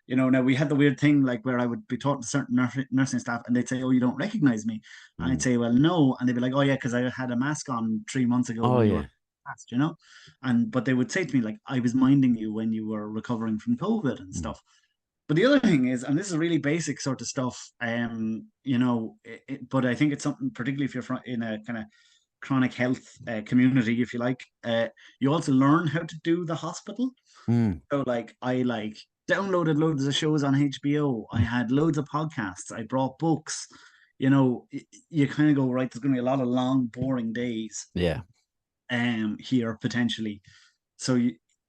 Now we had the weird thing like where I would be talking to certain nursing staff and they'd say, "Oh, you don't recognize me," and I'd
mm.
say, "Well, no," and they'd be like, "Oh yeah, because I had a mask on 3 months ago
Oh
when you were
yeah.
passed," and but they would say to me like, "I was minding you when you were recovering from COVID and
Mm,
stuff." But the other thing is, and this is really basic sort of stuff, but I think it's something particularly if you're in a kind of chronic health community, if you like, you also learn how to do the hospital.
mm.
So like I like downloaded loads of shows on HBO. I had loads of podcasts. I brought books. You kind of go, right, there's going to be a lot of long, boring days
Yeah.
here potentially. So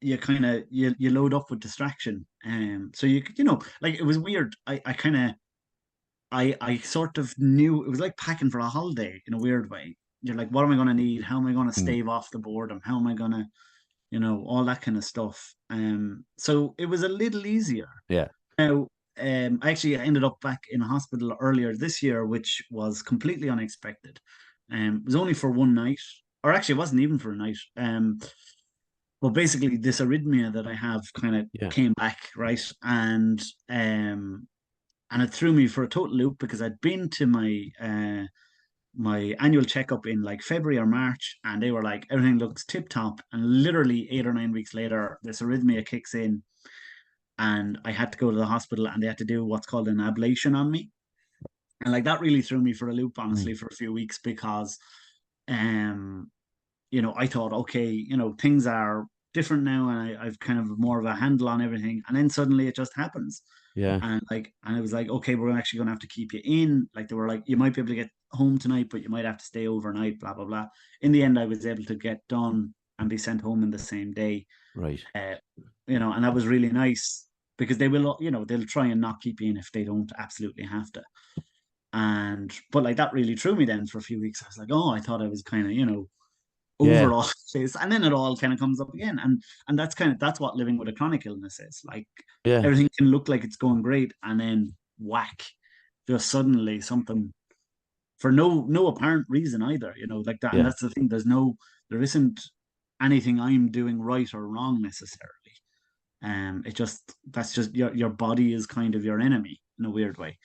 you kind of you load up with distraction. So like it was weird. I kind of I sort of knew it was like packing for a holiday in a weird way. You're like, what am I going to need? How am I going to
Mm,
stave off the boredom? How am I going to all that kind of stuff. So it was a little easier.
Yeah.
Now, I actually ended up back in a hospital earlier this year, which was completely unexpected. It was only for one night, or actually, it wasn't even for a night. Well, basically, this arrhythmia that I have kind of
Yeah.
came back, right, and it threw me for a total loop because I'd been to my annual checkup in like February or March, and they were like, everything looks tip top. And literally 8 or 9 weeks later, this arrhythmia kicks in, and I had to go to the hospital, and they had to do what's called an ablation on me. And like that really threw me for a loop,
Mm.
honestly, for a few weeks because, um, I thought, okay, things are different now, and I've kind of more of a handle on everything. And then suddenly it just happens.
Yeah.
And I was like, okay, we're actually going to have to keep you in. Like they were like, you might be able to get home tonight, but you might have to stay overnight, blah, blah, blah. In the end, I was able to get done and be sent home in the same day.
Right.
Uh, and that was really nice because they will, they'll try and not keep you in if they don't absolutely have to. But like that really threw me then for a few weeks. I was like, oh, I thought I was kind of,
Yeah.
overall this, and then it all kind of comes up again, and that's what living with a chronic illness is like.
Yeah.
Everything can look like it's going great, and then whack, just suddenly something for no apparent reason either, like that. And
Yeah.
that's the thing, there isn't anything I'm doing right or wrong necessarily. It just That's just your body is kind of your enemy in a weird way,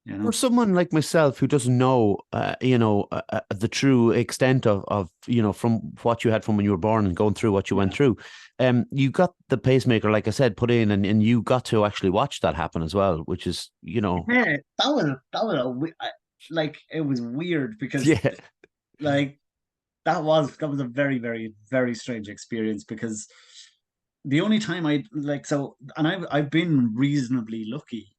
you
For
know.
someone like myself who doesn't know, the true extent of, from what you had from when you were born and going through what you went
Yeah.
through, you got the pacemaker, like I said, put in, and you got to actually watch that happen as well, which is,
Yeah, like it was weird because
yeah,
like that was a very, very, very strange experience because the only time I like so and I've been reasonably lucky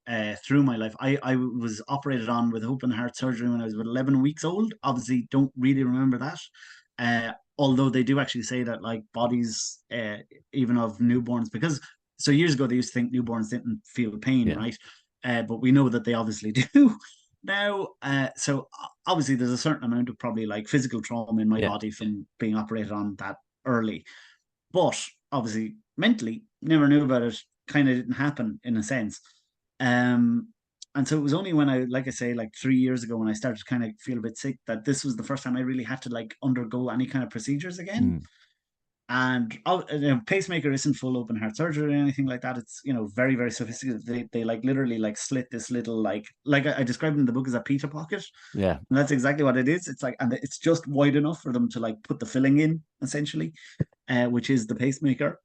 through my life. I was operated on with open heart surgery when I was about 11 weeks old. Obviously, don't really remember that. Although they do actually say that like bodies even of newborns, because so years ago they used to think newborns didn't feel pain,
yeah,
right? But we know that they obviously do now. So obviously there's a certain amount of probably like physical trauma in my
yeah,
body from being operated on that early, but obviously, mentally, never knew about it. Kind of didn't happen in a sense. Um, and so it was only when like I say, like 3 years ago, when I started to kind of feel a bit sick, that this was the first time I really had to like undergo any kind of procedures again.
mm,
And pacemaker isn't full open heart surgery or anything like that. It's very, very sophisticated. They like literally like slit this little like I described in the book as a pita pocket,
yeah,
and that's exactly what it is. It's like, and it's just wide enough for them to like put the filling in essentially, which is the pacemaker,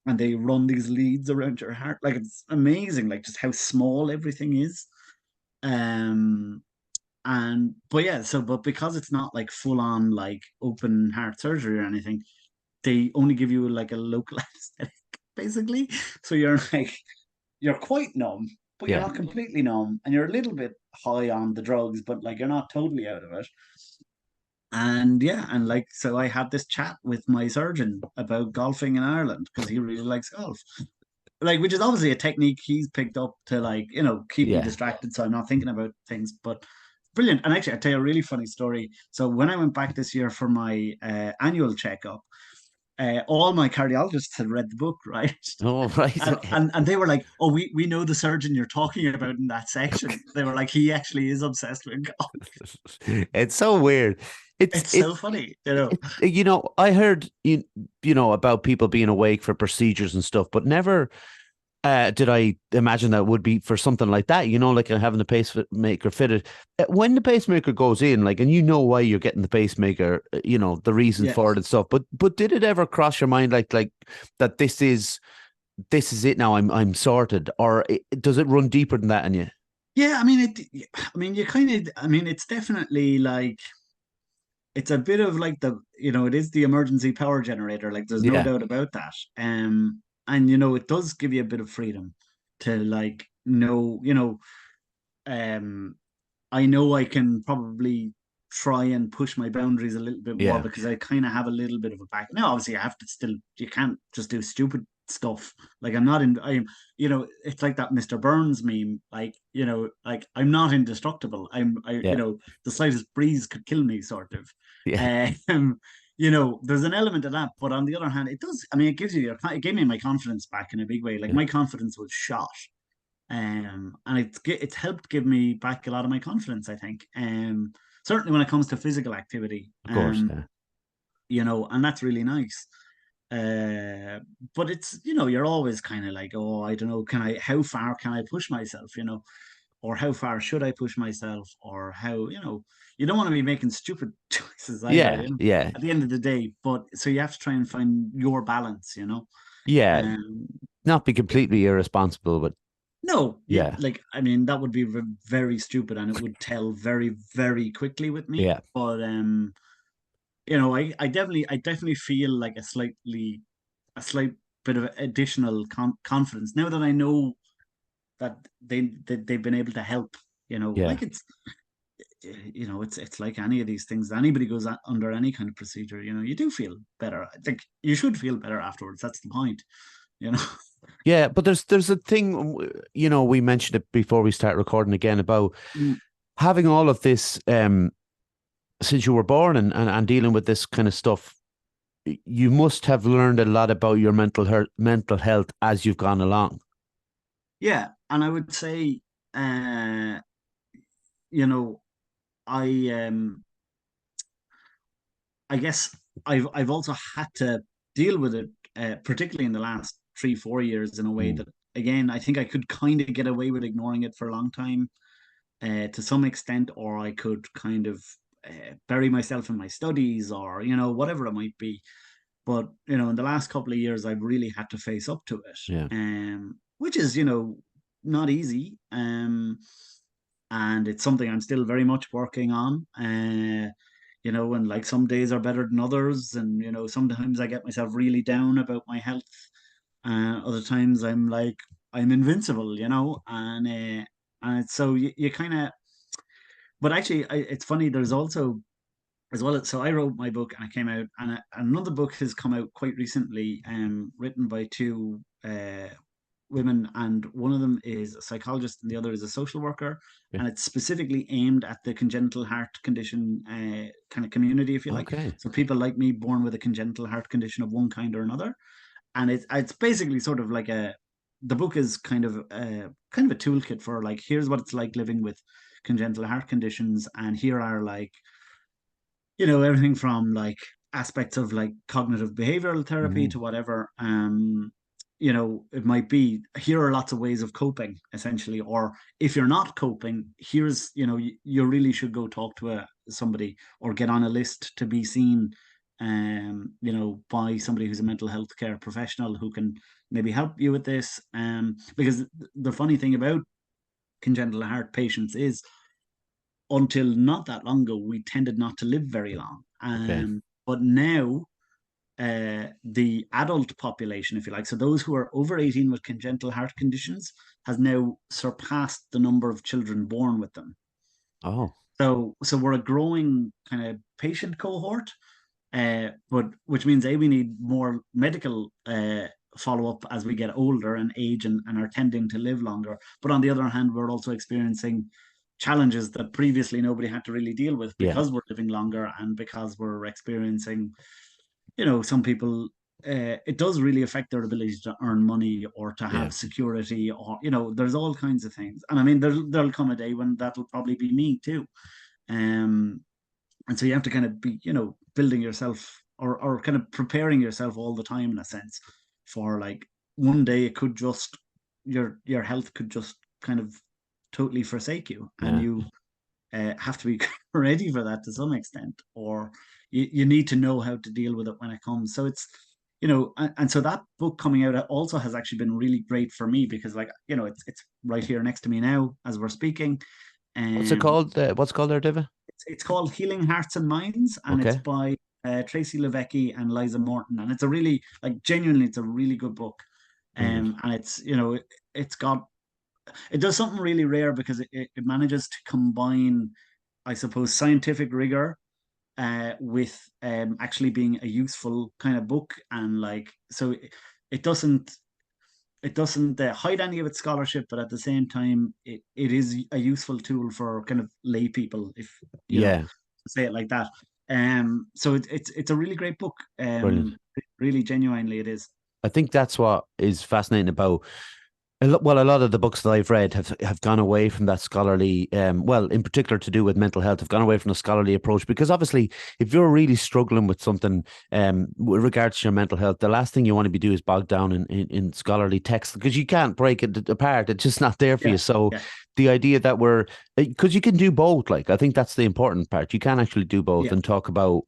and they run these leads around your heart. Like it's amazing, like just how small everything is. Um, and but yeah, but because it's not like full on like open heart surgery or anything, they only give you like a local anesthetic, basically. So you're quite numb, but you're
yeah.
not completely numb, and you're a little bit high on the drugs, but like you're not totally out of it. And yeah, and like so I had this chat with my surgeon about golfing in Ireland because he really likes golf. Like, which is obviously a technique he's picked up to like, keep me
Yeah.
distracted so I'm not thinking about things. But brilliant. And actually, I'll tell you a really funny story. So when I went back this year for my annual checkup, all my cardiologists had read the book, right?
Oh, right.
And they were like, "Oh, we know the surgeon you're talking about in that section." They were like, "He actually is obsessed with golf."
It's so weird. It's
It's
it,
so funny,
I heard about people being awake for procedures and stuff, but never did I imagine that would be for something like that, like having the pacemaker fitted. When the pacemaker goes in, like, and why you're getting the pacemaker, the reasons
Yeah.
for it and stuff, but did it ever cross your mind like that this is it now, I'm sorted, or does it run deeper than that in you?
Yeah, you kind of, it's definitely like it's a bit of like it is the emergency power generator. Like, there's no
Yeah,
doubt about that. And it does give you a bit of freedom to like know, um, I know I can probably try and push my boundaries a little bit more
yeah,
because I kind of have a little bit of a back. Now, obviously, I have to still, you can't just do stupid stuff. Like, it's like that Mr. Burns meme. Like I'm not indestructible.
yeah,
The slightest breeze could kill me, sort of.
yeah,
Um, there's an element of that, but on the other hand, it does. I mean, it gave me my confidence back in a big way. Like
Yeah,
my confidence was shot, and it's helped give me back a lot of my confidence. I think, certainly when it comes to physical activity,
of course. Yeah,
and that's really nice. Uh, but it's you're always kind of like, oh, I don't know, how far can I push myself, or how far should I push myself, or how you don't want to be making stupid choices either,
yeah, yeah,
at the end of the day. But so you have to try and find your balance,
yeah.
um
Not be completely irresponsible, but
no,
yeah,
like, I mean, that would be very stupid, and it would tell very, very quickly with me.
yeah,
But I definitely feel like a slight bit of additional confidence now that I know that they've been able to help.
yeah.
Like it's like any of these things. Anybody goes under any kind of procedure, you do feel better. I think you should feel better afterwards. That's the point, you know.
Yeah, but there's a thing, we mentioned it before we start recording again about
Mm,
having all of this since you were born and dealing with this kind of stuff. You must have learned a lot about your mental health as you've gone along.
yeah, and I would say, uh, you know, I I guess I've also had to deal with it, particularly in the last 3 4 years, in a way
Mm,
that, again, I think I could kind of get away with ignoring it for a long time, to some extent, or I could kind of bury myself in my studies, or whatever it might be. But in the last couple of years, I've really had to face up to it,
yeah,
which is not easy, and it's something I'm still very much working on. And like some days are better than others, and sometimes I get myself really down about my health. Other times I'm like I'm invincible, and so you kind of. But actually, it's funny. There's also, as well. So I wrote my book and it came out, and another book has come out quite recently, written by two women, and one of them is a psychologist and the other is a social worker,
yeah.
and it's specifically aimed at the congenital heart condition kind of community, if you like.
Okay,
So people like me born with a congenital heart condition of one kind or another, and it's basically sort of like the book is kind of a toolkit for, like, here's what it's like living with congenital heart conditions, and here are, like, everything from, like, aspects of, like, cognitive behavioral therapy
mm,
to whatever. It might be, here are lots of ways of coping, essentially. Or if you're not coping, here's, you really should go talk to somebody, or get on a list to be seen, by somebody who's a mental health care professional who can maybe help you with this. Because the funny thing about congenital heart patients is, until not that long ago, we tended not to live very long.
okay.
But now, the adult population, if you like, so those who are over 18 with congenital heart conditions, has now surpassed the number of children born with them.
Oh,
So we're a growing kind of patient cohort, but which means, we need more medical follow up as we get older and age, and are tending to live longer. But on the other hand, we're also experiencing challenges that previously nobody had to really deal with,
yeah,
because we're living longer, and because we're experiencing, some people. It does really affect their ability to earn money, or to
yeah,
have security, or there's all kinds of things. And I mean, there'll come a day when that'll probably be me too. Um, and so you have to kind of be, building yourself, or kind of preparing yourself all the time, in a sense, for, like, one day it could just, your health could just kind of totally forsake you, and
yeah.
you have to be ready for that to some extent, or you need to know how to deal with it when it comes. So it's, and so that book coming out also has actually been really great for me, because, like, it's right here next to me now as we're speaking.
What's it
um
called? What's it called there, David?
it's called Healing Hearts and Minds, and it's
Okay.
by Tracy Levesque and Liza Morton, and it's a really, like, genuinely, it's a really good book.
Brilliant.
And it's, it's got, it does something really rare, because it manages to combine, I suppose, scientific rigor, with, actually being a useful kind of book. And, like, so it doesn't hide any of its scholarship, but at the same time, it is a useful tool for kind of lay people, if
Yeah.
say it like that. So it's a really great book.
Brilliant.
Really genuinely it is.
I think that's what is fascinating about well, a lot of the books that I've read have gone away from that scholarly, well, in particular to do with mental health, have gone away from the scholarly approach because obviously, if you're really struggling with something with regards to your mental health, the last thing you want to be doing is bogged down in scholarly text because you can't break it apart. It's just not there for you.
Yeah,
So
yeah,
the idea that because you can do both, like I think that's the important part. You can actually do both
yeah.
and talk about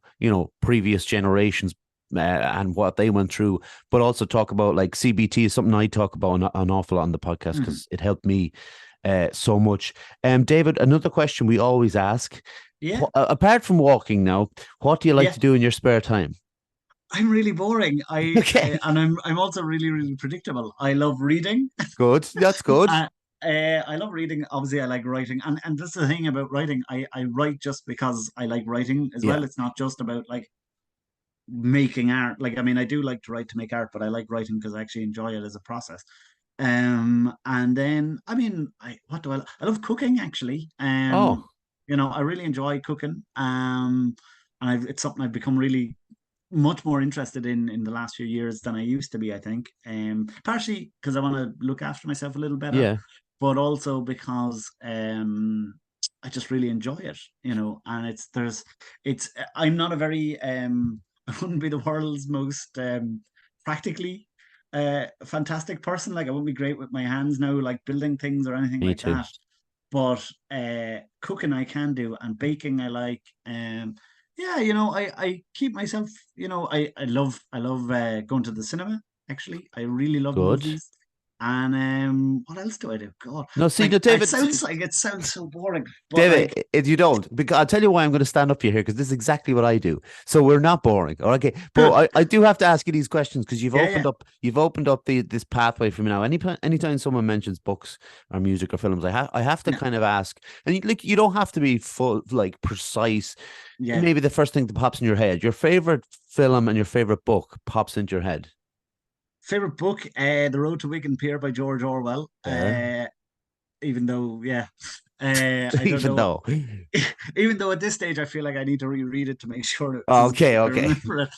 previous generations. And what they went through, but also talk about like CBT is something I talk about an awful lot on the podcast
Mhm.
because it helped me so much. David, another question we always ask:
Yeah,
apart from walking, now, what do you like
yeah.
to do in your spare time?
I'm really boring.
Okay,
And I'm also really, really predictable. I love reading.
good. That's good.
I, I love reading. Obviously, I like writing, and this is the thing about writing. I write just because I like writing as
Yeah,
well. It's not just about like making art. Like, I mean, I do like to write to make art, but I like writing because I actually enjoy it as a process. And then I mean, what do I love cooking actually.
oh,
I really enjoy cooking. And it's something I've become really much more interested in the last few years than I used to be, I think. Partially because I want to look after myself a little better,
yeah,
but also because I just really enjoy it, and it's I'm not a very I wouldn't be the world's most practically fantastic person. Like I wouldn't be great with my hands now, like building things or anything
me
like
too.
that. But cooking I can do, and baking I like. Yeah, I keep myself, I love going to the cinema, actually. I really love
Good.
movies. And what else do I do? God,
No, see,
like
no, David,
it sounds so boring, but
David,
like
if you don't, because I'll tell you why I'm going to stand up here because this is exactly what I do. So we're not boring, all right? Okay, but
yeah,
I do have to ask you these questions because
yeah,
you've opened up this pathway for me now. Anytime someone mentions books or music or films, I have to
yeah,
kind of ask, and you don't have to be full like precise.
yeah.
Maybe the first thing that pops in your head, your favorite film and your favorite book pops into your head.
Favorite book, The Road to Wigan Pier by George Orwell.
Fair,
Even though, yeah, I don't
even
know.
though.
Even though at this stage I feel like I need to reread it to make sure
Okay,
I
okay.
remember it.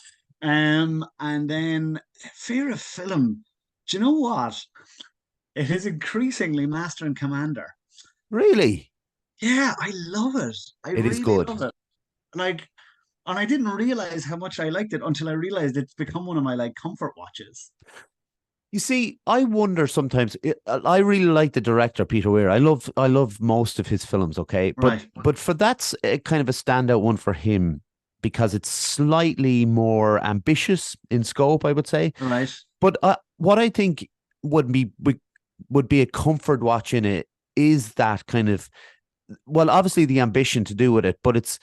And then favorite film. Do you know what? It is increasingly Master and Commander.
Really,
Yeah, I love it. I
it is
really
good.
love it. Like, and I didn't realize how much I liked it until I realized it's become one of my like comfort watches.
You see, I wonder sometimes. I really like the director Peter Weir. I love most of his films. Okay, but
Right,
but for that's a kind of a standout one for him because it's slightly more ambitious in scope, I would say.
right.
But what I think would be a comfort watch in it is that kind of well, obviously the ambition to do with it, but it's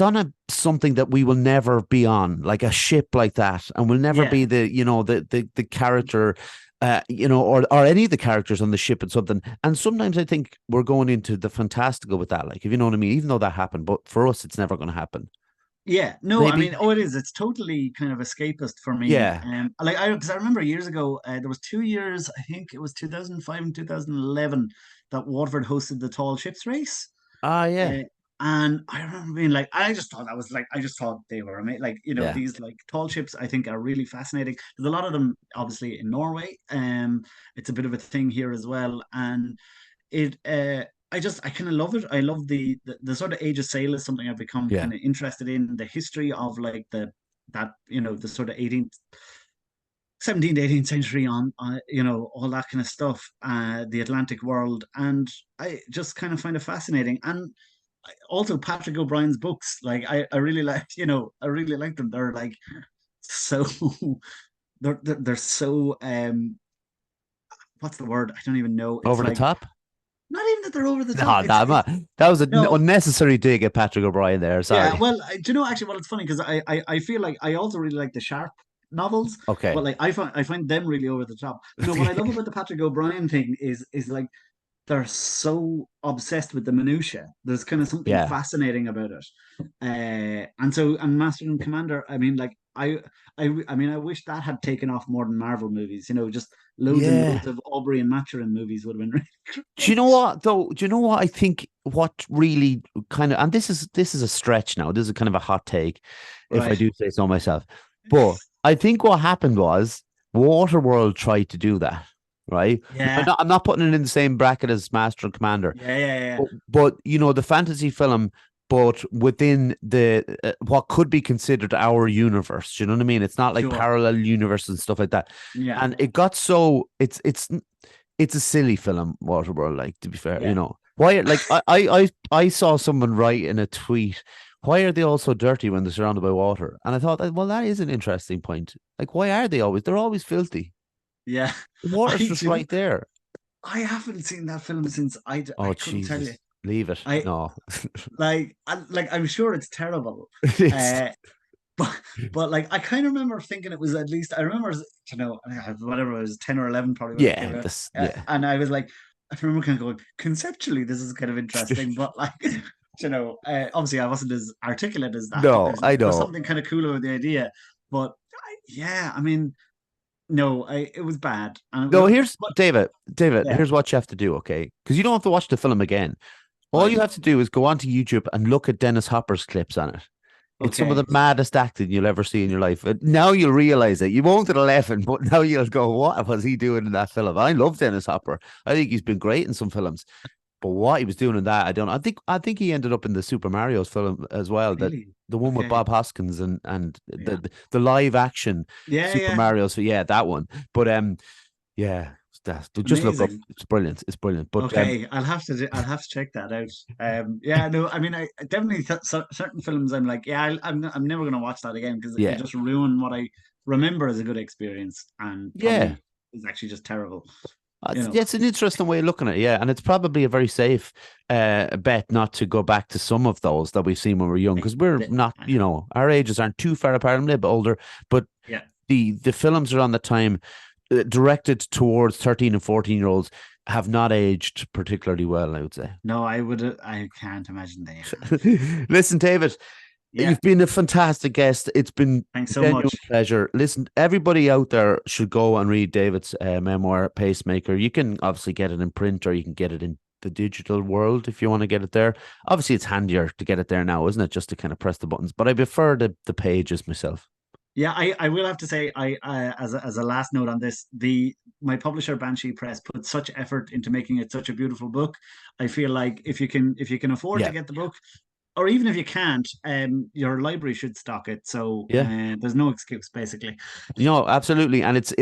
on a something that we will never be on, like a ship like that, and we'll never
Yeah,
be the character, or any of the characters on the ship and something. And sometimes I think we're going into the fantastical with that, like if you know what I mean. Even though that happened, but for us, it's never going to happen.
yeah. No, I
Maybe,
mean, oh, it is. It's totally kind of escapist for me.
yeah.
Like because I remember years ago, there was 2 years. I think it was 2005 and 2011 that Waterford hosted the tall ships race.
Ah, yeah,
Uh, and I remember being like, I just thought they were amazing. Like,
yeah,
these like tall ships, I think are really fascinating. There's a lot of them, obviously, in Norway. It's a bit of a thing here as well, and it. I kind of love it. I love the sort of age of sail is something I've become
yeah,
kind of interested in. The history of like the sort of 18th 17th 18th century on all that kind of stuff, the Atlantic world, and I just kind of find it fascinating. And also Patrick O'Brien's books, like I really like, I really like them. They're like so they're so what's the word, I don't even know. It's
over the
like
top.
not even that they're over the top.
No, that was an
No,
unnecessary dig at Patrick O'Brien there.
yeah,
Sorry.
well, do you know actually what, it's funny because I feel like I also really like the Sharp novels, but
Okay.
like I find them really over the top. No, what I love about the Patrick O'Brien thing is like they're so obsessed with the minutia. There's kind of something
Yeah.
fascinating about it. And Master and Commander, I mean, like I mean, I wish that had taken off more than Marvel movies. Just loads and loads
Yeah.
of Aubrey and Maturin movies would have been really
Do you know
great.
what though? Do you know what I think? What really kind of, and this is a stretch now. This is kind of a hot take, if I
Right.
do say so myself. But I think what happened was Waterworld tried to do that, right? Now, I'm
Yeah.
not, I'm not putting it in the same bracket as Master and Commander,
Yeah. Yeah. Yeah.
but the fantasy film, but within the what could be considered our universe. Do you know what I mean? It's not like
Sure.
parallel universe and stuff like that.
Yeah.
And it got so it's a silly film, Waterworld. Like, to be fair,
Yeah.
why? Like, I saw someone write in a tweet, why are they all so dirty when they're surrounded by water? And I thought, well, that is an interesting point. Like, why are they always? They're always filthy.
Yeah.
The
I
water's just
do.
right there.
I haven't seen that film since I
Oh
couldn't tell you.
Jesus, leave it.
I
No,
I'm sure it's terrible.
it's
Uh, but like I kind of remember thinking it was at least I remember whatever it was 10 or 11 probably when it came
yeah,
out,
this yeah.
and I was like I remember kind of going conceptually this is kind of interesting, but like obviously I wasn't as articulate as that, but
No, I
there's
know.
something kind of cooler with the idea. But yeah, I mean no, it was bad and it
No,
was
here's
but
David. David,
yeah,
here's what you have to do, okay? Because you don't have to watch the film again. All you
right,
have to do is go onto YouTube and look at Dennis Hopper's clips on it. It's some of the
okay,
maddest acting you'll ever see in your life. Now you'll realize it. You won't at 11, but now you'll go, what was he doing in that film? I love Dennis Hopper. I think he's been great in some films. But what he was doing in that, I don't know. I think he ended up in the Super Mario's film as well. That
really,
the one with
okay,
Bob Hoskins and
yeah,
the live action
yeah,
Super
yeah,
Mario's. So yeah, that one. But yeah, just look up.
amazing.
It's brilliant. It's brilliant. But
Okay, I'll have to check that out. Yeah, no, I mean, I definitely certain films. I'm like, yeah, I'm never gonna watch that again because it'll
yeah,
just ruin what I remember as a good experience, and
yeah.
probably is actually just terrible. You know,
Yeah, it's an interesting way of looking at it, yeah, and it's probably a very safe bet not to go back to some of those that we've seen when we were young
I,
because we're
the-
not, our ages aren't too far apart. I'm a little bit older, but
yeah,
the films around the time directed towards 13 and 14-year-olds have not aged particularly well, I would say.
no, I can't imagine they have.
Listen, David,
Yeah,
you've been a fantastic guest. It's been
thanks
a
so
genuine
much.
pleasure. Listen, everybody out there should go and read David's memoir, Pacemaker. You can obviously get it in print or you can get it in the digital world if you want to get it there. Obviously, it's handier to get it there now, isn't it? Just to kind of press the buttons. But I prefer the pages myself.
Yeah, I will have to say as a last note on this, the my publisher Banshee Press put such effort into making it such a beautiful book. I feel like if you can afford to
Yeah.
get the book, or even if you can't, your library should stock it. So
Yeah.
there's no excuse basically.
Absolutely, and it's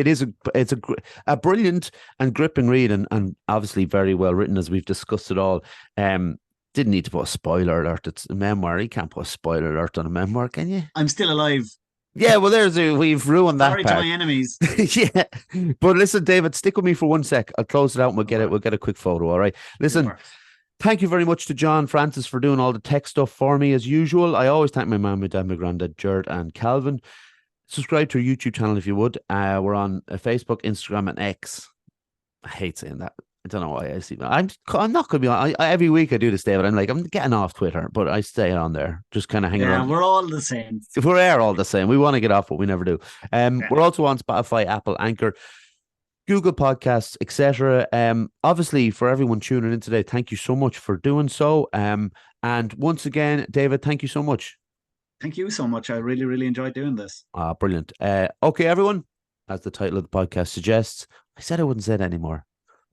a brilliant and gripping read, and obviously very well written as we've discussed it all. Um, didn't need to put a spoiler alert. It's a memoir. You can't put a spoiler alert on a memoir, can you?
I'm still alive.
Yeah, well, we've ruined that
Sorry to my
part.
enemies.
Yeah, but listen, David, stick with me for one sec. I'll close it out and we'll
No
get it.
bother.
We'll get a quick photo. All right. Listen,
Super.
thank you very much to John Francis for doing all the tech stuff for me as usual. I always thank my mum, my dad, my granddad, Jared, and Calvin. Subscribe to our YouTube channel if you would. We're on Facebook, Instagram, and X. I hate saying that. I don't know why I see. I'm not going to be on. Every week I do this, David. I'm getting off Twitter, but I stay on there, just kind of hanging
Yeah,
around.
we're all the same.
If we're there all the same, we want to get off, but we never do.
Yeah.
We're also on Spotify, Apple, Anchor, Google Podcasts, etc. Obviously, for everyone tuning in today, thank you so much for doing so. And once again, David, thank you so much.
Thank you so much. I really, really enjoyed doing this.
Brilliant. Okay, everyone, as the title of the podcast suggests, I said I wouldn't say it anymore.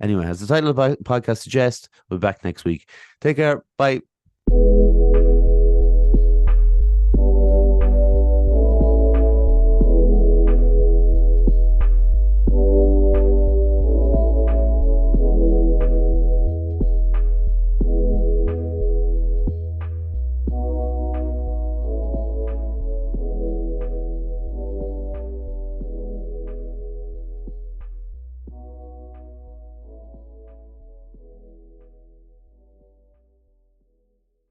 Anyway, as the title of the podcast suggests, we'll be back next week. Take care. Bye.